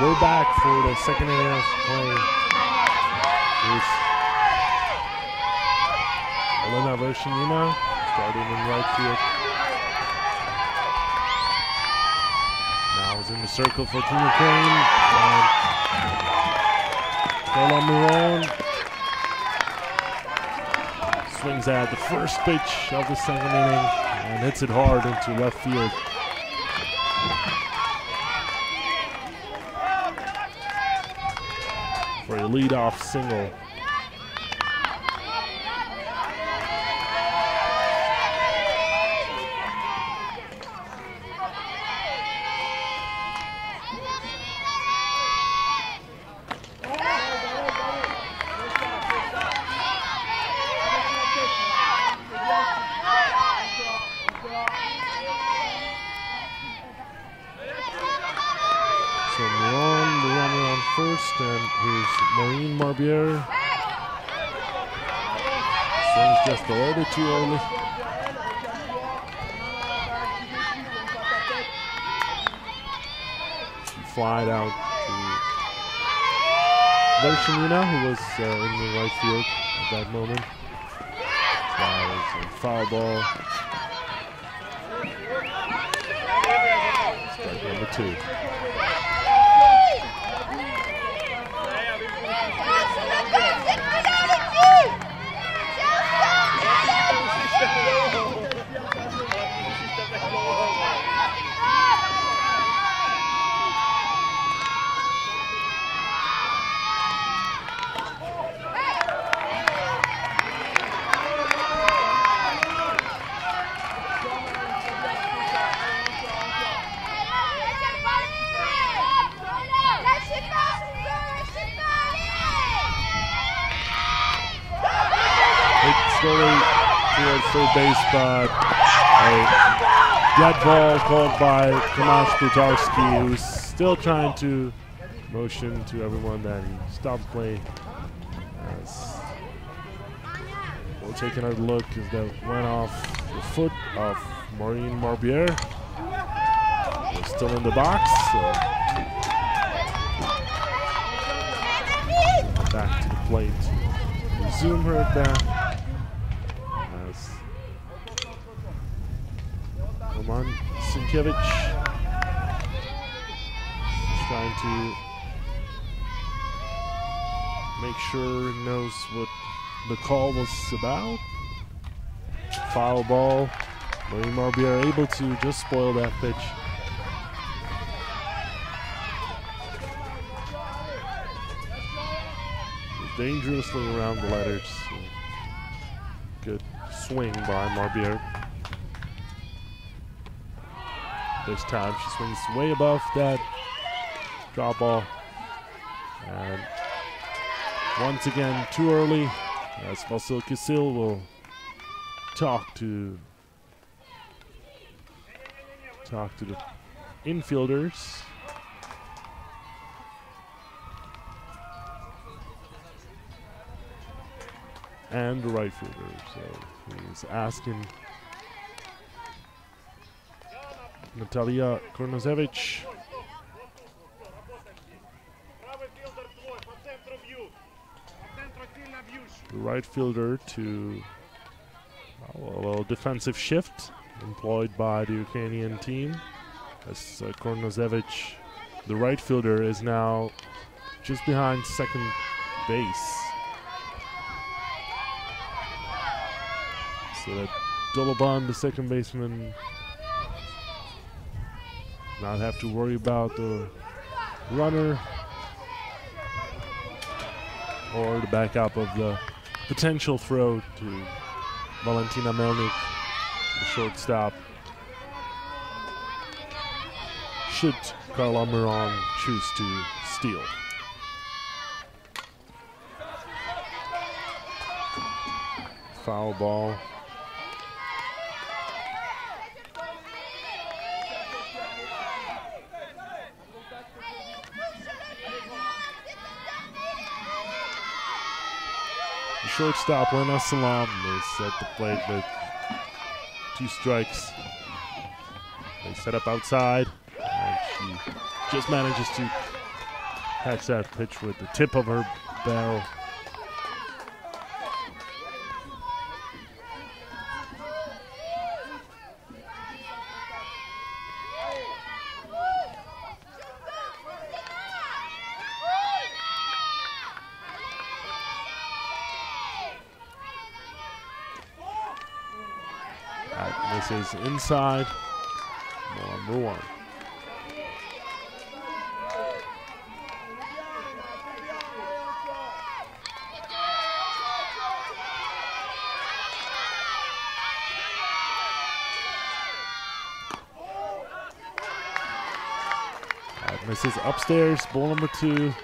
We're back for the second inning of play. With Elena Vershanyina starting in right field. Now is in the circle for Team Ukraine. And Carla Miron swings at the first pitch of the second inning and hits it hard into left field. For a leadoff single. So Miron, the runner on first, and here's Marine Marbier. Swings just a little bit too early. She flied out to Vershanyina, who was in the right field at that moment. That was a foul ball. Strike number 2. Slowly towards third base, but a dead ball called by Tomasz Plutarski, who's still trying to motion to everyone that he stopped play. We'll take another look as that went off the foot of Marine Marbier. They're still in the box, so back to the plate to resume her at bat. Roman Sienkiewicz is trying to make sure he knows what the call was about. Foul ball. Marine Marbier able to just spoil that pitch. Dangerously around the letters. Good swing by Marbier. This time she swings way above that drop ball. And once again, too early, as Vasil Kisil will talk to the infielders. And the right fielder. So he's asking Natalia Kornozevich, the right fielder, to a little defensive shift employed by the Ukrainian team, as Kornozevich, the right fielder, is now just behind second base. So that Doloban, the second baseman, not have to worry about the runner or the backup of the potential throw to Valentina Melnik, the shortstop, should Carla Miron choose to steal. Foul ball. Shortstop Lena Salam is at the plate with 2 strikes. They set up outside, and she just manages to catch that pitch with the tip of her barrel. This is inside, ball number 1. That misses upstairs, ball number 2.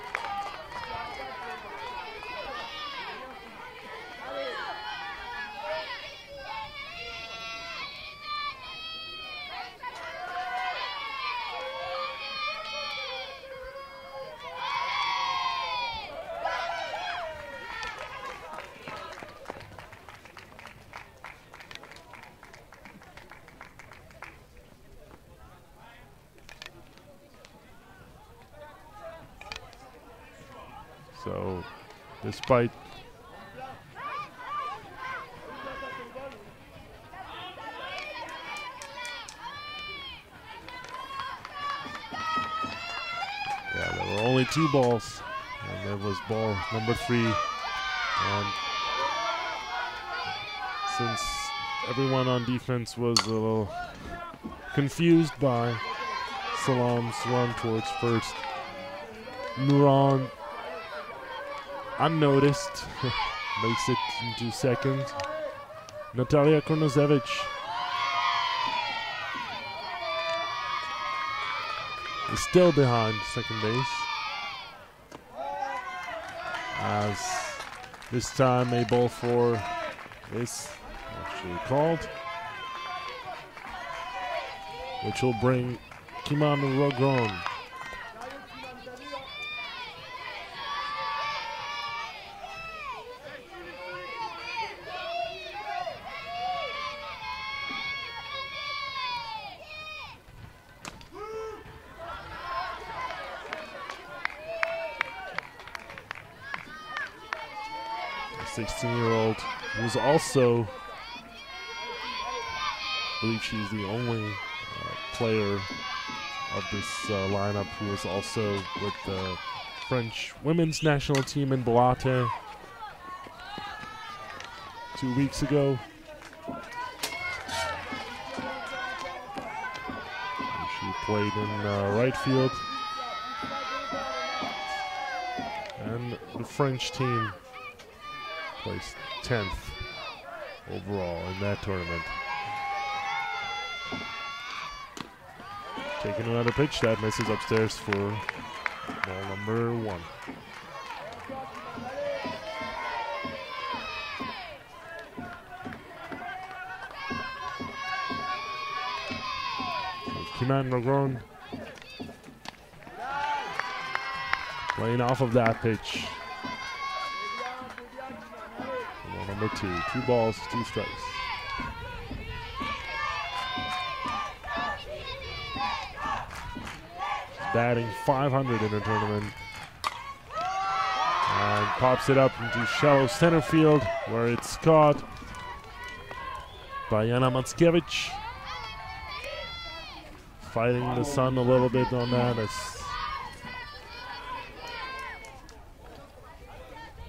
So, despite there were only 2 balls, and there was ball number 3. And since everyone on defense was a little confused by Salam's run towards first, Nuran, unnoticed, makes it into second. Natalia Kornozevich is still behind second base, as this time a ball 4 is actually called, which will bring Kimano Rogron the 16-year-old, who's also, I believe she's the only player of this lineup who was also with the French women's national team in Boate 2 weeks ago. And she played in right field. And the French team placed 10th overall in that tournament. Taking another pitch that misses upstairs for ball number 1. So Kiman Rogron playing off of that pitch. Ball number 2. 2 balls, 2 strikes. Batting .500 in the tournament, and pops it up into shallow center field, where it's caught by Jana Mackiewicz. Fighting the sun a little bit on that, as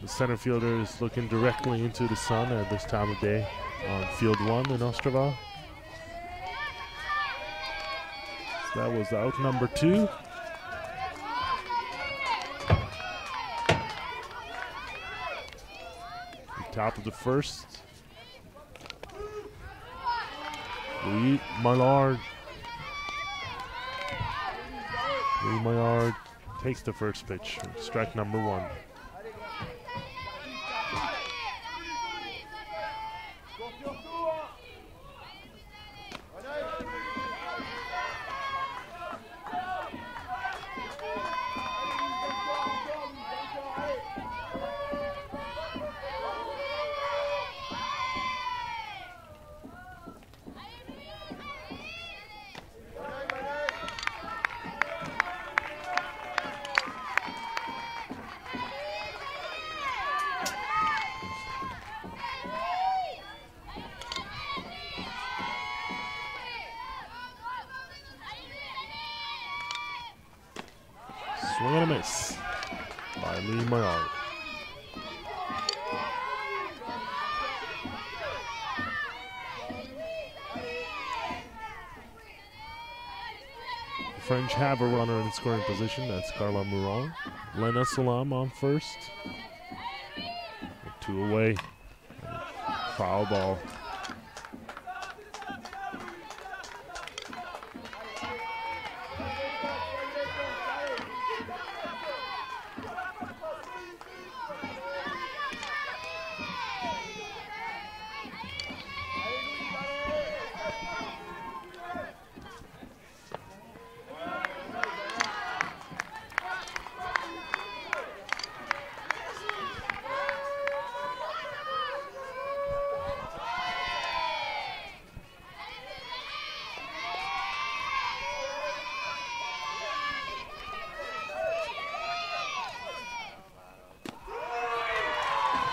the center fielder is looking directly into the sun at this time of day on field 1 in Ostrava. So that was out number 2. Top of the first, Louis Maillard. Louis Maillard takes the first pitch, strike number 1. Swing and a miss by Lee Maillard. The French have a runner in scoring position. That's Carla Mouron. Lena Salam on first. 2 away. Foul ball.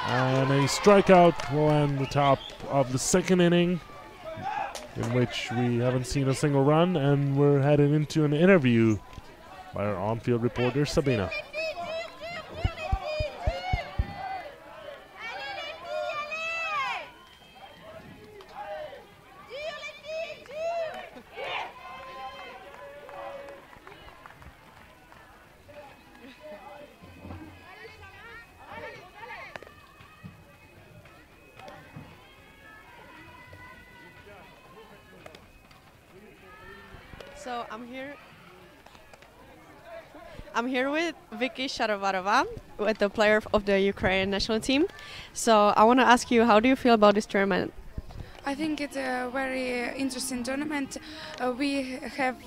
And a strikeout will end the top of the second inning, in which we haven't seen a single run, and we're headed into an interview by our on-field reporter, Sabina. So I'm here with Vicky Sharovarova, with the player of the Ukraine national team. So I want to ask you, how do you feel about this tournament? I think it's a very interesting tournament. We have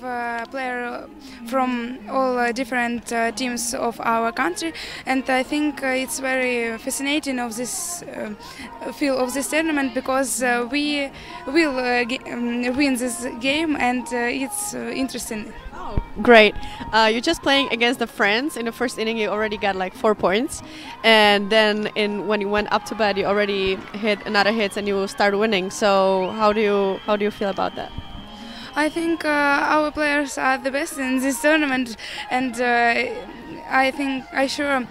players from all different teams of our country, and I think it's very fascinating of this feel of this tournament, because we will win this game, and it's interesting. Oh, great. You're just playing against the France. In the first inning, you already got like 4 points. And then when you went up to bat, you already hit another hit and you start winning. So how do you feel about that? I think our players are the best in this tournament, and I'm sure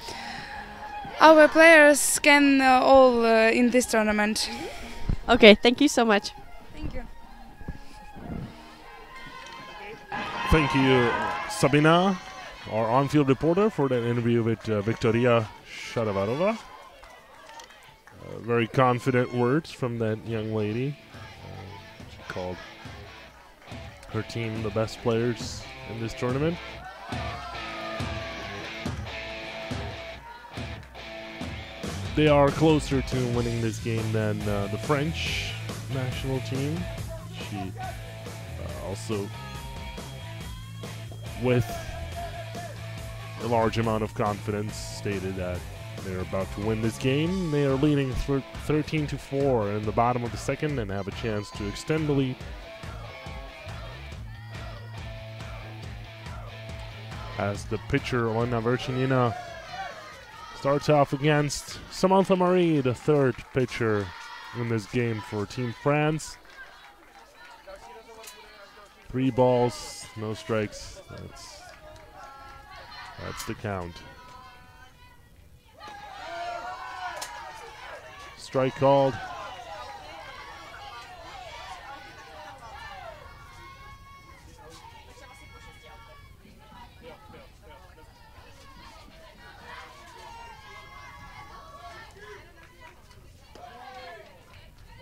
our players can all in this tournament. Okay, thank you so much. Thank you. Thank you, Sabina, our on-field reporter, for that interview with Viktoria Sharovarova. Very confident words from that young lady. She called her team the best players in this tournament. They are closer to winning this game than the French national team. She also, with a large amount of confidence, stated that they're about to win this game. They are leading 13-4 in the bottom of the second and have a chance to extend the lead. As the pitcher, Olena Verchinina, starts off against Samantha Marie, the third pitcher in this game for Team France. 3 balls, no strikes. That's the count. Strike called.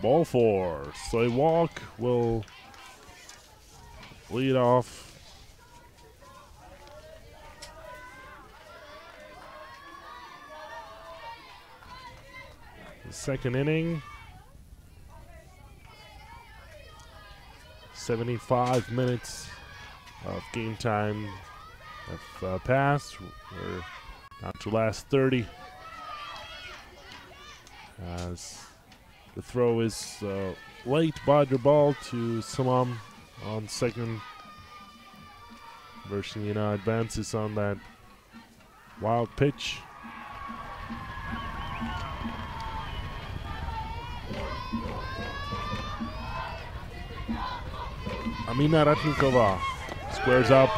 Ball 4. So a walk will lead off. The second inning. 75 minutes of game time have passed. We're down to last 30. As the throw is late by the ball to Salam on second. Verchinina advances on that wild pitch. Amina Ratnikova squares up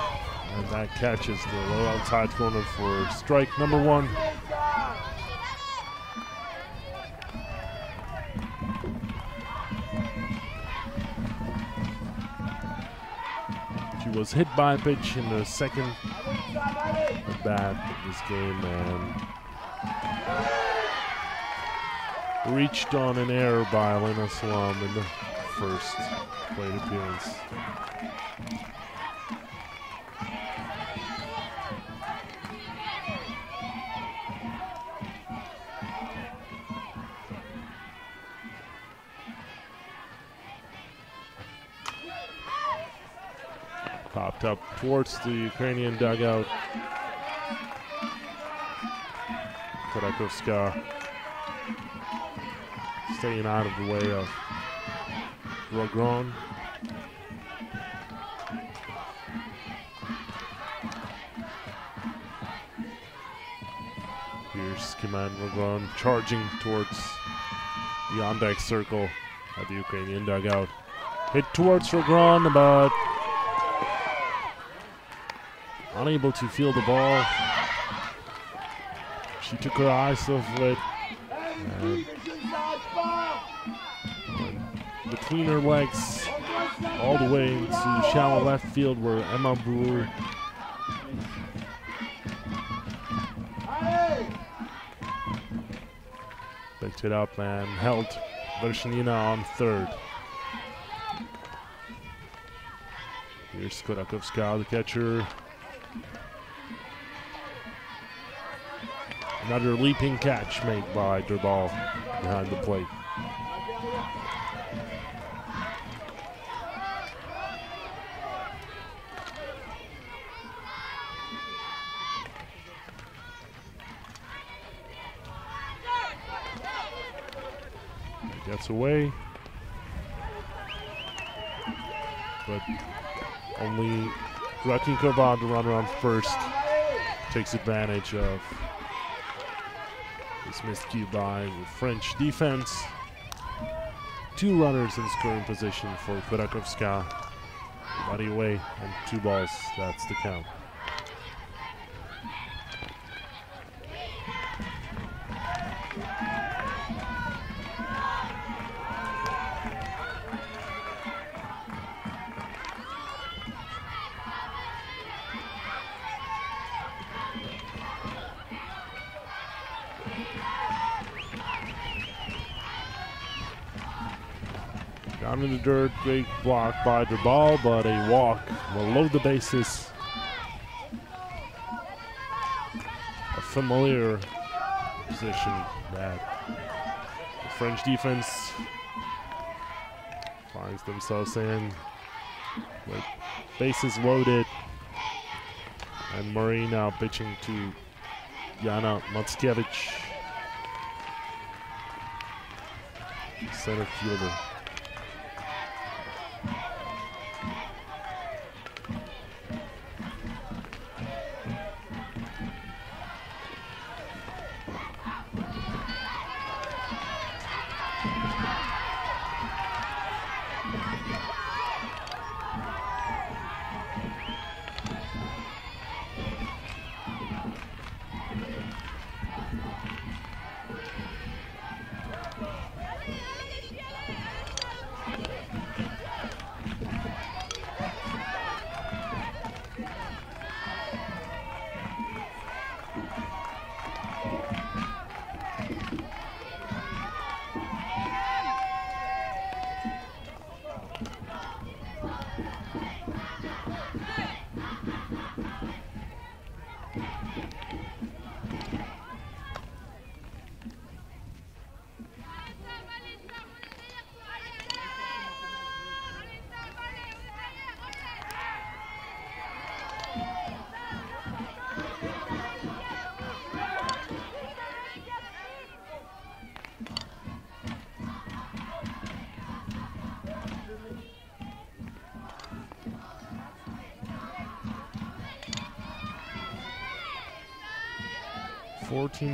And that catches the low outside corner for strike number 1. She was hit by a pitch in the second at bat of this game and reached on an error by Elena Salam in the first plate appearance. Popped up towards the Ukrainian dugout. Kurakovska staying out of the way of Rogron. Here's Kiman Rogron charging towards the on-deck circle at the Ukrainian dugout. Hit towards Rogron, but unable to feel the ball. She took her eyes off it. And between her legs, all the way into shallow left field where Emma Brewer picked it up and held Vershanina on third. Here's Kurakovska, the catcher. Another leaping catch made by Durbal behind the plate. Gets away, but only Rakinkova, the runner on first, takes advantage of this missed cue by the French defense. 2 runners in scoring position for Kurakovska. Body away and 2 balls. That's the count. Down in the dirt, great block by Durbal, but a walk will load the bases. A familiar position that the French defense finds themselves in, with bases loaded, and Marie now pitching to Jana Mackiewicz, center fielder.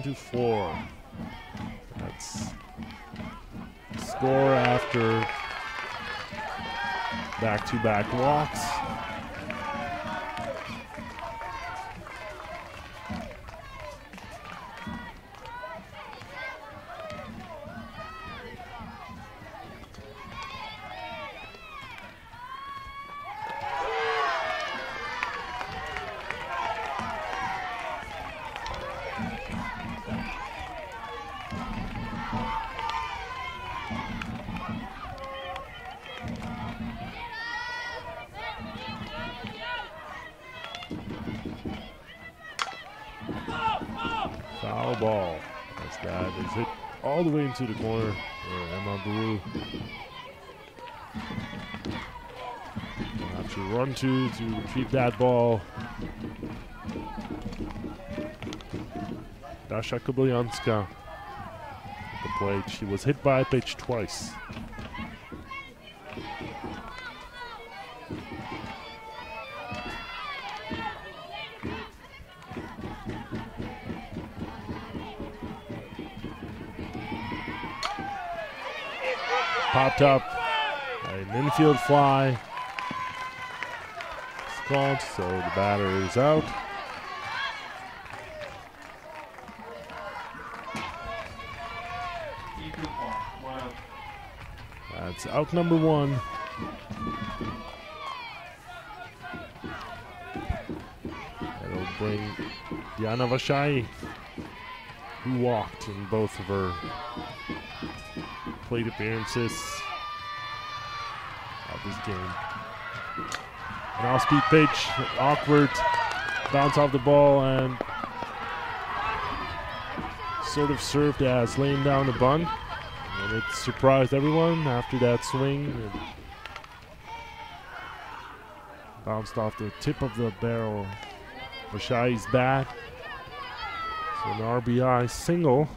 to 4. That's score after back-to-back walks. Foul ball. As that is hit all the way into the corner where Emma Buru will have to run to retrieve that ball. Dasha Kobylanska at the plate. She was hit by a pitch twice. Popped up, an infield fly. It's called, so the batter is out. That's out number one. That'll bring Diana Vashai, who walked in both of her plate appearances of this game. An off-speed pitch, awkward bounce off the ball, and sort of served as laying down a bunt. And it surprised everyone after that swing. And bounced off the tip of the barrel of Vashai's bat. So an RBI single.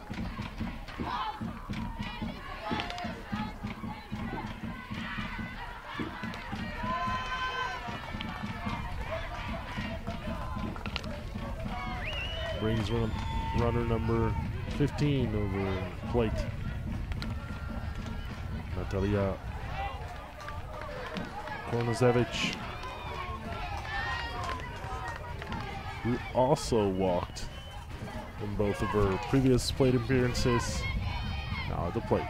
Brings runner number 15 over plate. Natalia Kornozevich, who also walked in both of her previous plate appearances, now at the plate.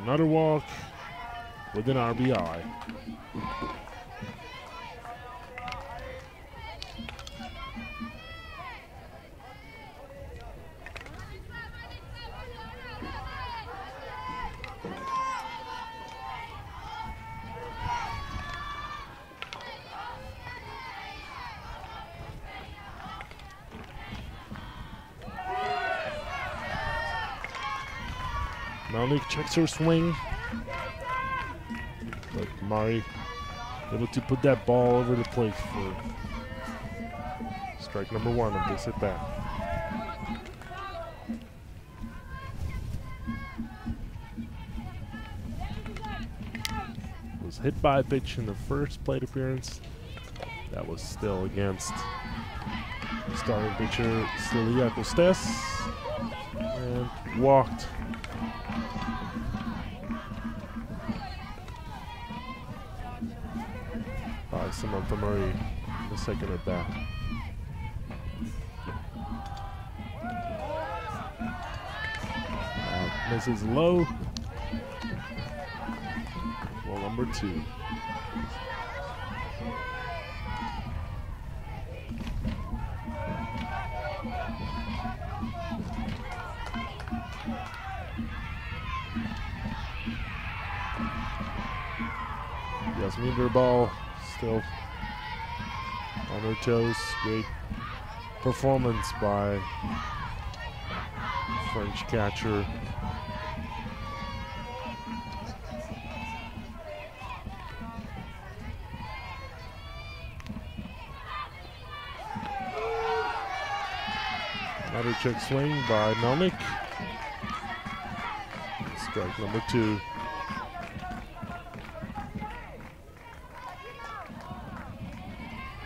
Another walk with an RBI. Melnick checks her swing, but Mari able to put that ball over the plate for strike number one of this at bat. Was hit by a pitch in the first plate appearance. That was still against starting pitcher Celia Costes, and walked. By Samantha Murray, the second at bat. Misses low. Ball number two. Yasmin Durbal still on her toes. Great performance by French catcher. Another check swing by Melnik. Strike number 2.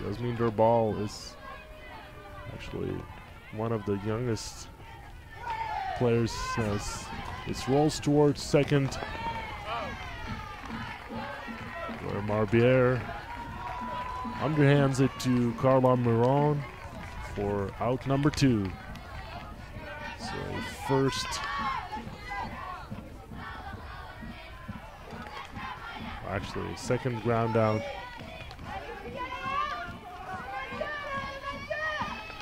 Yasmin Durbal is actually one of the youngest players as it rolls towards second, where Marbier underhands it to Carla Miron for out number 2. So first actually second ground out,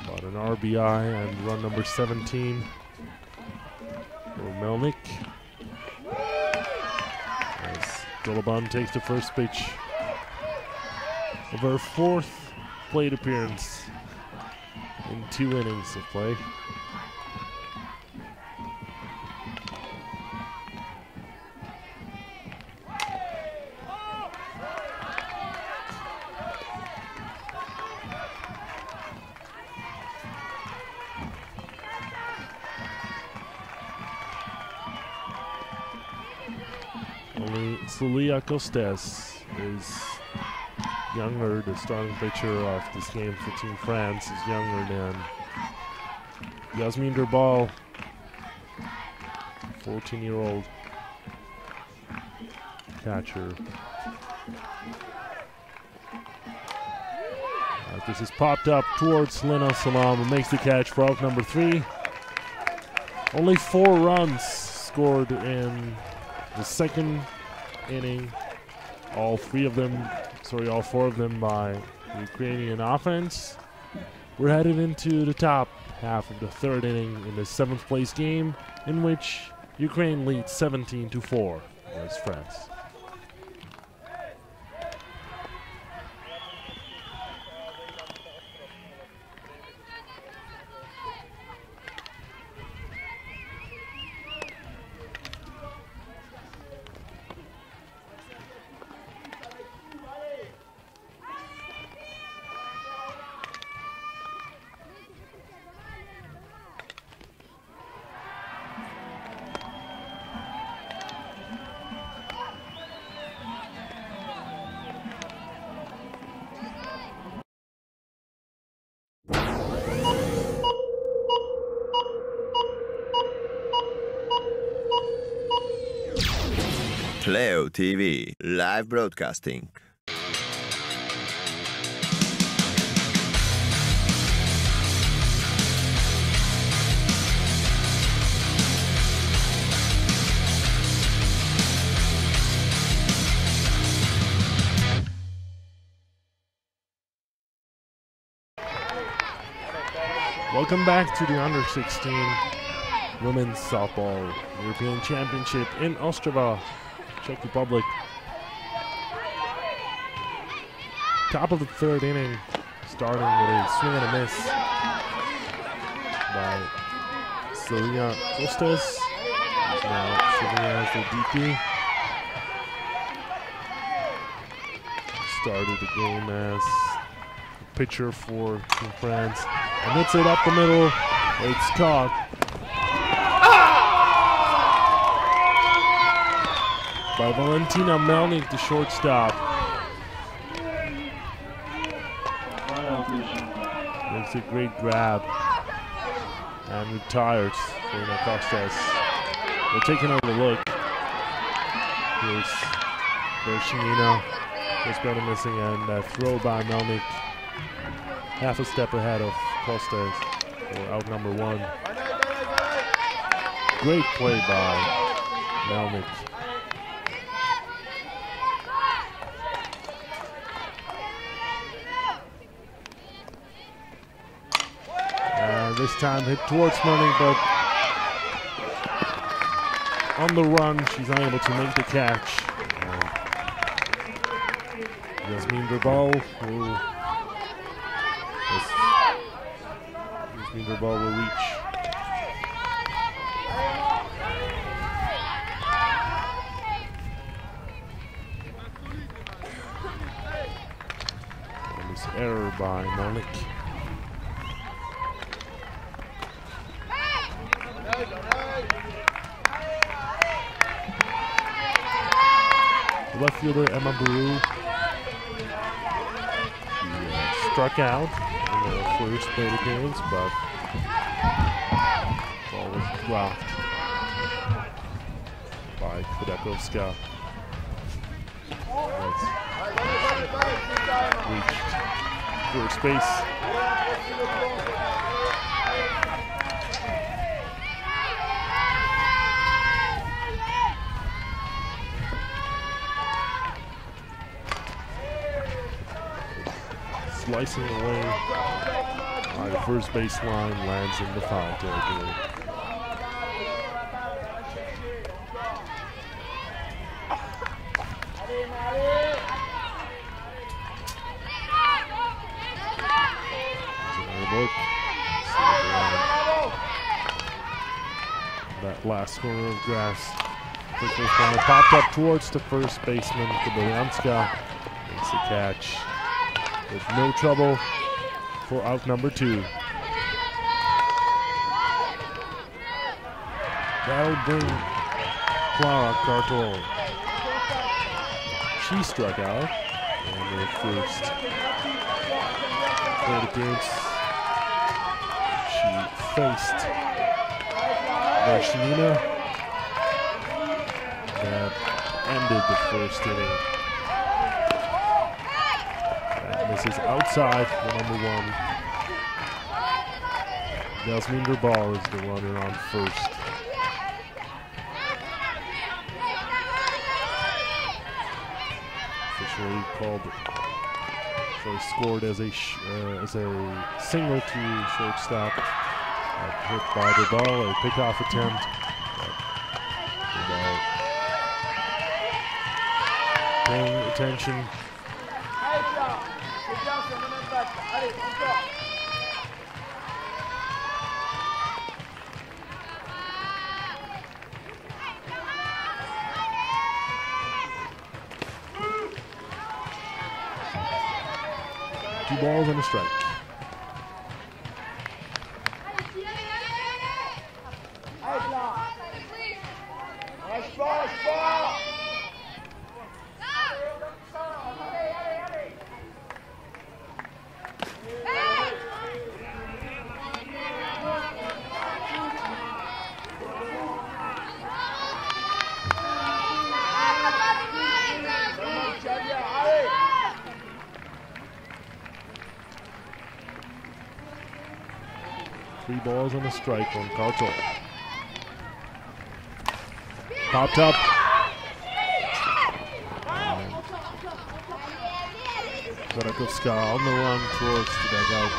but an RBI and run number 17 for Melnik as Dolaban takes the first pitch of her 4th plate appearance in 2 innings of play. Only Celia Costes is younger. The starting pitcher of this game for Team France is younger than Yasmin Durbal, 14-year-old catcher. This is popped up towards Lena Salam and makes the catch for out number 3. Only 4 runs scored in the second inning. All 4 of them by the Ukrainian offense. We're headed into the top half of the 3rd inning in the 7th place game, in which Ukraine leads 17-4 against France. Playo.tv live broadcasting. Welcome back to the Under 16 Women's Softball European Championship in Ostrava, Czech Republic. Top of the 3rd inning, starting with a swing and a miss by Celia Costes. Now Celia as the DP. Started the game as pitcher for Team France and hits it up the middle. It's caught by Valentina Melnik, the shortstop. Makes a great grab and retires Serena Costes. We're taking a look. Here's Bershinina, just better missing, and a throw by Melnik. Half a step ahead of Costes for out number 1. Great play by Melnik. This time hit towards Melnik, but on the run, she's unable to make the catch. Yasmin Durbal will reach. And this error by Melnik. left fielder Emma Baru struck out in the first plate appearance, but ball was dropped by Kvedakovska. Reached first base. Slicing away by the first baseline, lands in the foul territory. Look. That last corner of grass. First baseline popped up towards the first baseman, Kobylanska. Makes the catch with no trouble for out number 2. That'll bring Clara Cartol. She struck out in her first plate appearance. She faced Varshnina. That ended the first inning. That misses outside for number 1. Yasmin Ball is the runner on first. Officially called. So scored as a single to shortstop. Hit by the ball, a pickoff attempt. Paying attention. Two balls and a strike. Three balls and a strike on Cartol. Popped up. Kvedakovska on the run towards the dugout.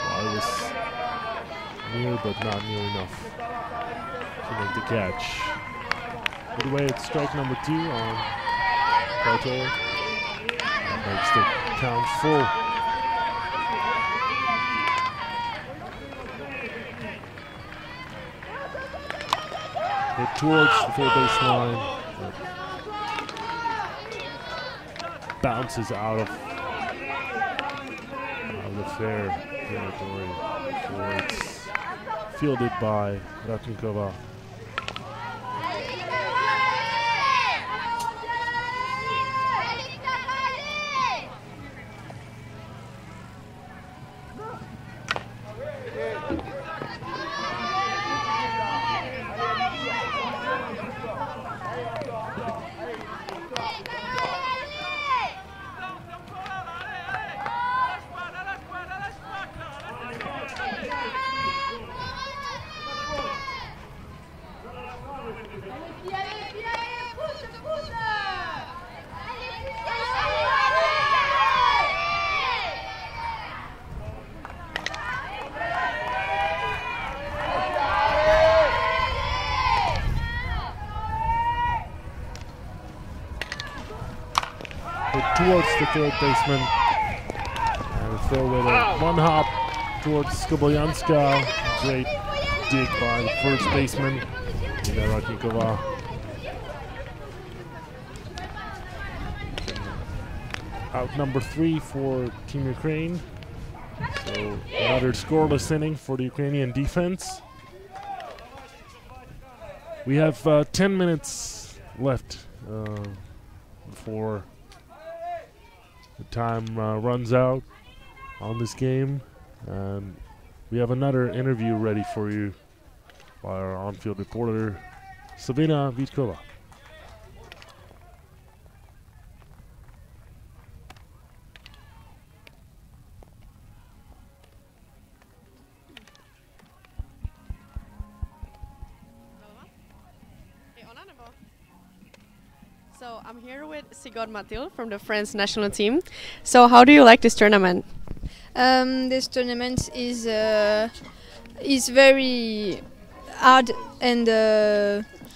Well, it was near, but not near enough to make the catch. Put away at strike number 2 on Cartol. Makes the count full. Hit towards the third baseline. Bounces out of the fair territory before it's fielded by Ratnikova. Towards the third baseman. And a throw with a one hop towards Kobylanska. Great dig by the first baseman, Nina Ratnikova. Out number 3 for Team Ukraine. So another scoreless inning for the Ukrainian defense. We have 10 minutes left before the time runs out on this game, and we have another interview ready for you by our on-field reporter, Sabina Vitkova. So I'm here with Sigurd Mathilde from the France national team. So how do you like this tournament? This tournament is very hard, and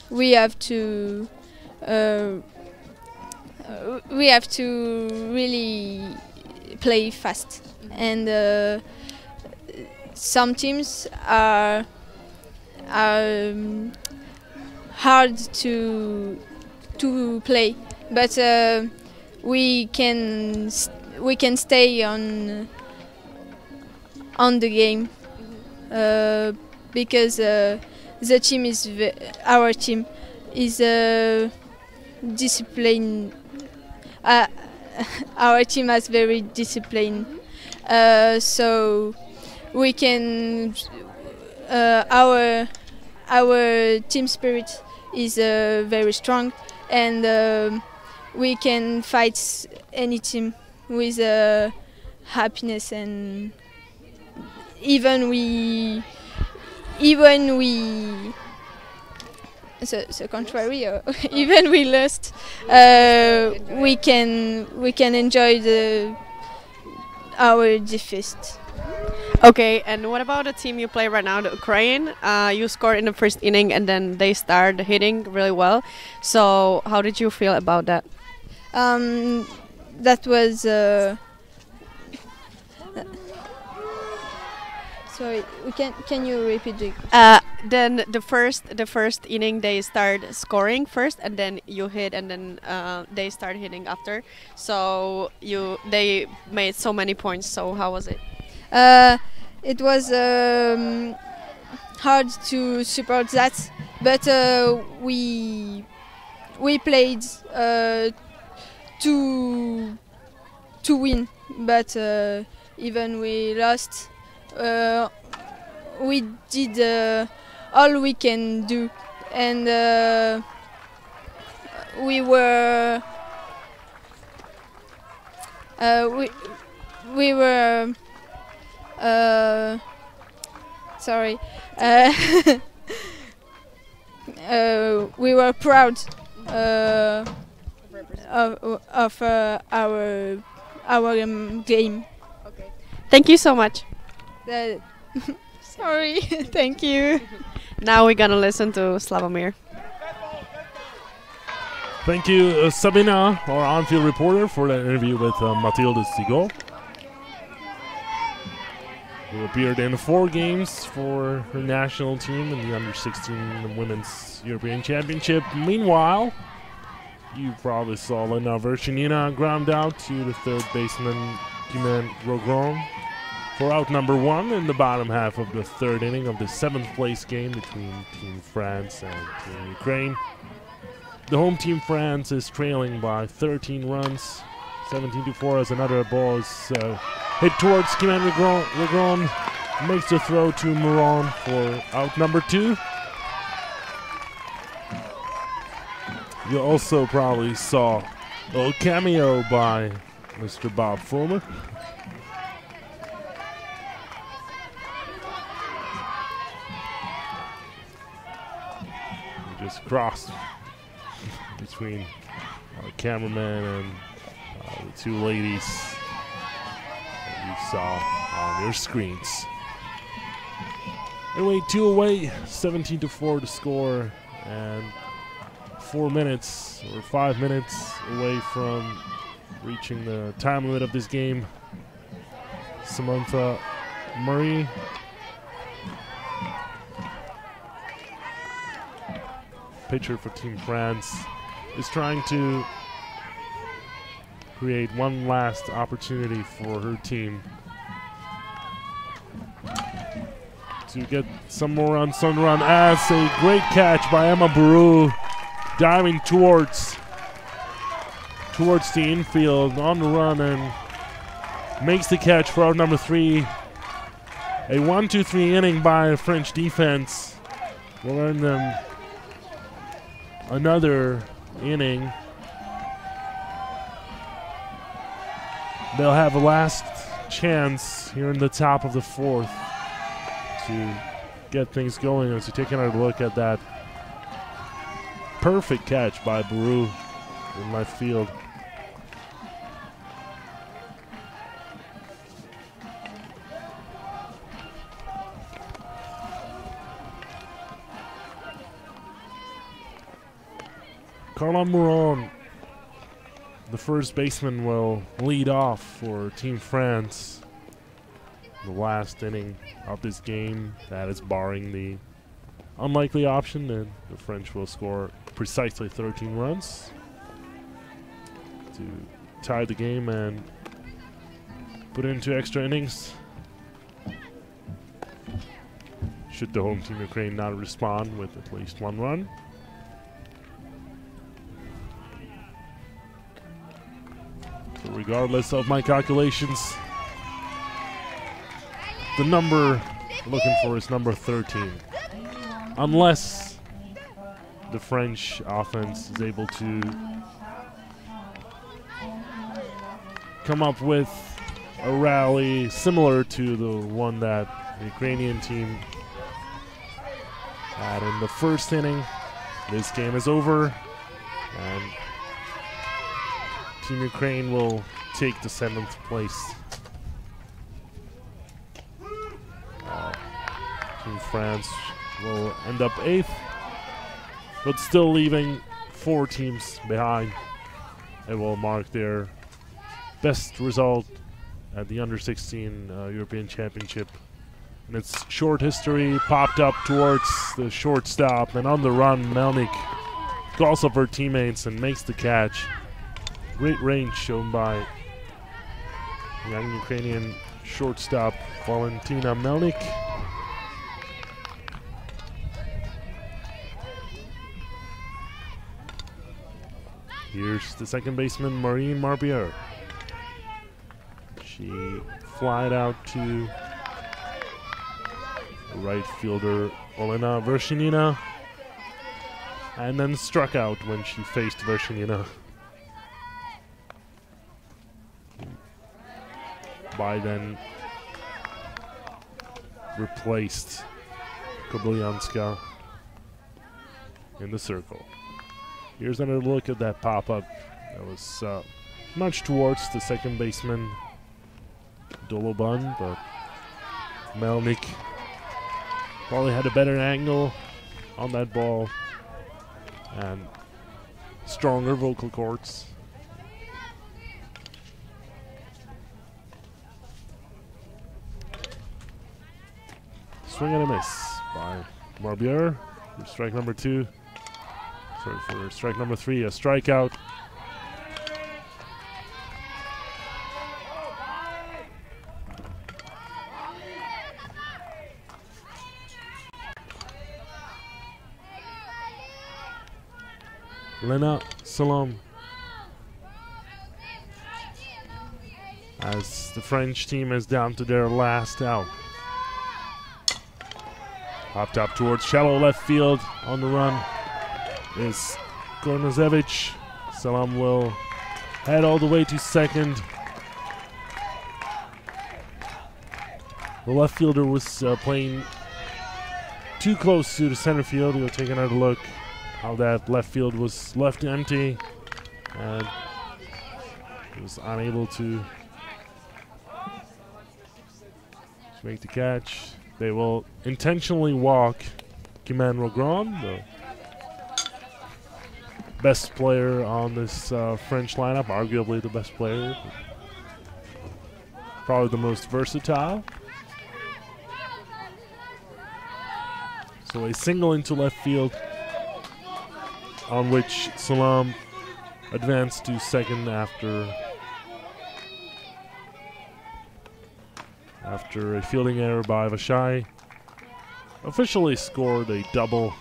we have to really play fast. And some teams are hard to play, but we can stay on the game because the team is our team is disciplined. Our team has very discipline, so we can our team spirit is very strong, and we can fight any team with happiness, and even we the contrary, even we lost, we can enjoy our defeat. Okay, and what about the team you play right now, the Ukraine? You scored in the first inning and then they started hitting really well. So how did you feel about that? That was sorry. Can you repeat the? Then the first inning they start scoring first, and then you hit, and then they start hitting after. So they made so many points. So how was it? It was hard to support that, but we played to win. But even we lost, we did all we can do, and we were sorry. We were proud of our game. Okay. Thank you so much. Sorry. Thank you. Now we're gonna listen to Slavomir. Thank you, Sabina, our on-field reporter, for that interview with Mathilde Sigol, who appeared in 4 games for her national team in the Under-16 Women's European Championship. Meanwhile, you probably saw Lena Verchinina ground out to the third baseman, Timen Rogron, for out number 1 in the bottom half of the third inning of the 7th place game between Team France and Team Ukraine. The home team France is trailing by 13 runs, 17-4, as another ball is hit towards Timen Rogron, makes the throw to Moran for out number 2. You also probably saw a little cameo by Mr. Bob Fulmer. He just crossed between our cameraman and the 2 ladies that you saw on your screens. Anyway, 2 away, 17-4 to score, and 4 minutes or 5 minutes away from reaching the time limit of this game. Samantha Murray, pitcher for Team France, is trying to create one last opportunity for her team to get some more runs on the run as a great catch by Emma Buru, diving towards the infield on the run and makes the catch for out number 3. A 1-2-3 inning by French defense will earn them another inning. They'll have a last chance here in the top of the 4th to get things going as you take another look at that perfect catch by Baru in left field. Carlin Mouron, the first baseman, will lead off for Team France. The last inning of this game, that is barring the unlikely option, and the French will score precisely 13 runs to tie the game and put it into extra innings. Should the home team Ukraine not respond with at least 1 run. So regardless of my calculations, the number we're looking for is number 13. Unless the French offense is able to come up with a rally similar to the one that the Ukrainian team had in the first inning. This game is over, and Team Ukraine will take the 7th place. Team France will end up 8th, but still leaving 4 teams behind. It will mark their best result at the Under-16 European Championship in its short history. Popped up towards the shortstop, and on the run, Melnik calls up her teammates and makes the catch. Great range shown by young Ukrainian shortstop Valentina Melnik. Here's the second baseman, Marine Marbier. She flied out to the right fielder, Olena Vershinina, and then struck out when she faced Vershinina. By then replaced Koblyanska in the circle. Here's another look at that pop-up. That was much towards the second baseman, Doloban, but Melnik probably had a better angle on that ball and stronger vocal cords. Swing and a miss by Marbier for strike number 2. Sorry, for strike number 3, a strikeout. Lena Salam, as the French team is down to their last out. Popped up towards shallow left field. On the run is Kornazevich. Salam will head all the way to second. The left fielder was playing too close to the center field. We'll take another look how that left field was left empty, and he was unable to make the catch. They will intentionally walk Guiman Rogron, the best player on this French lineup, arguably the best player, probably the most versatile. So a single into left field, on which Salam advanced to second after a fielding error by Vashai. officially scored a double.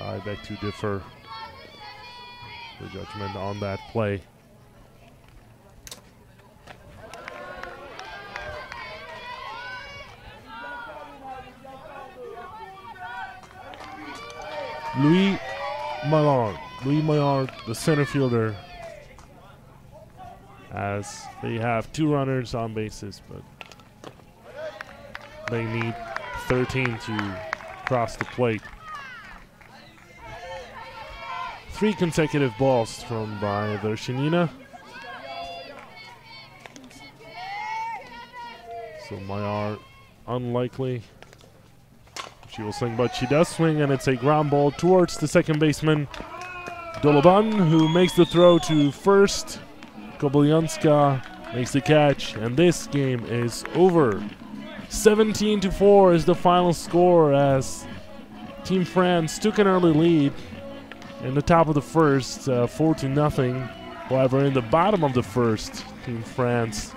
I beg to differ the judgment on that play. Louis Maillard, the center fielder, as they have 2 runners on bases, but they need 13 to cross the plate. 3 consecutive balls thrown by Vershinina. So Maillard, unlikely. She will swing, but she does swing, and it's a ground ball towards the second baseman, Doloban, who makes the throw to first. Kobolyanska makes the catch, and this game is over. 17-4 is the final score as Team France took an early lead in the top of the first, 4-0. However, in the bottom of the first, Team France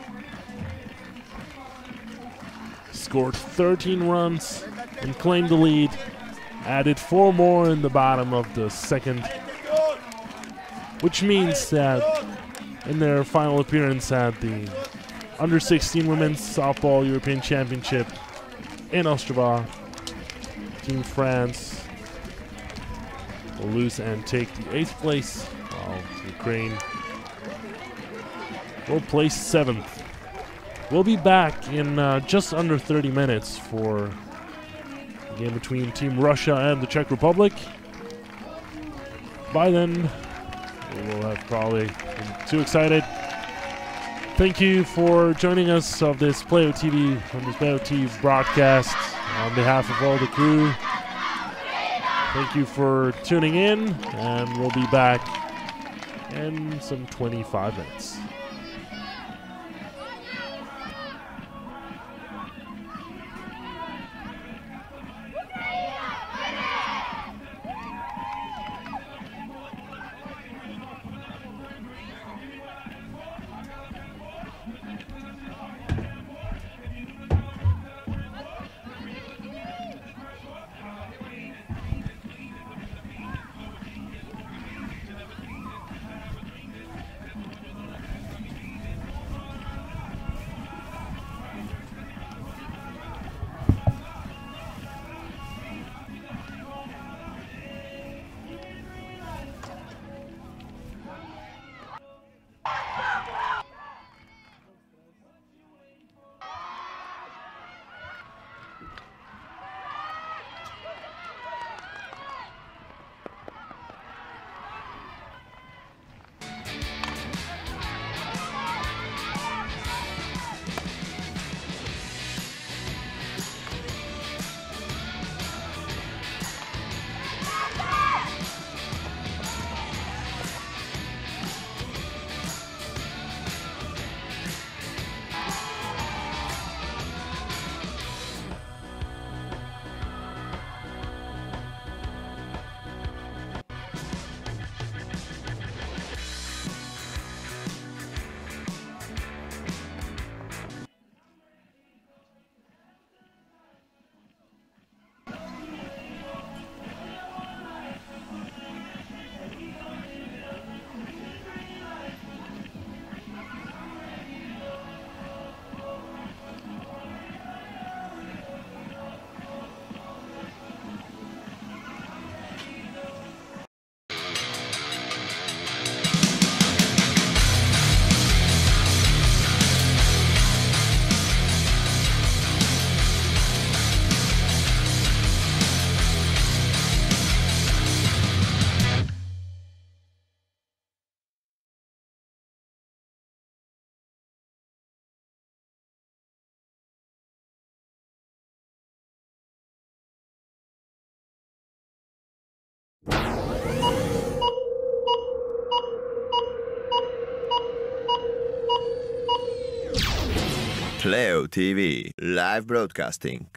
scored 13 runs and claimed the lead, added 4 more in the bottom of the second, which means that in their final appearance at the Under-16 Women's Softball European Championship in Ostrava, Team France will lose and take the 8th place, while Ukraine will place 7th. We'll be back in just under 30 minutes for the game between Team Russia and the Czech Republic. By then, we will have probably been too excited. Thank you for joining us on this Playo.tv broadcast. On behalf of all the crew, thank you for tuning in, and we'll be back in some 25 minutes. Playo.tv live broadcasting.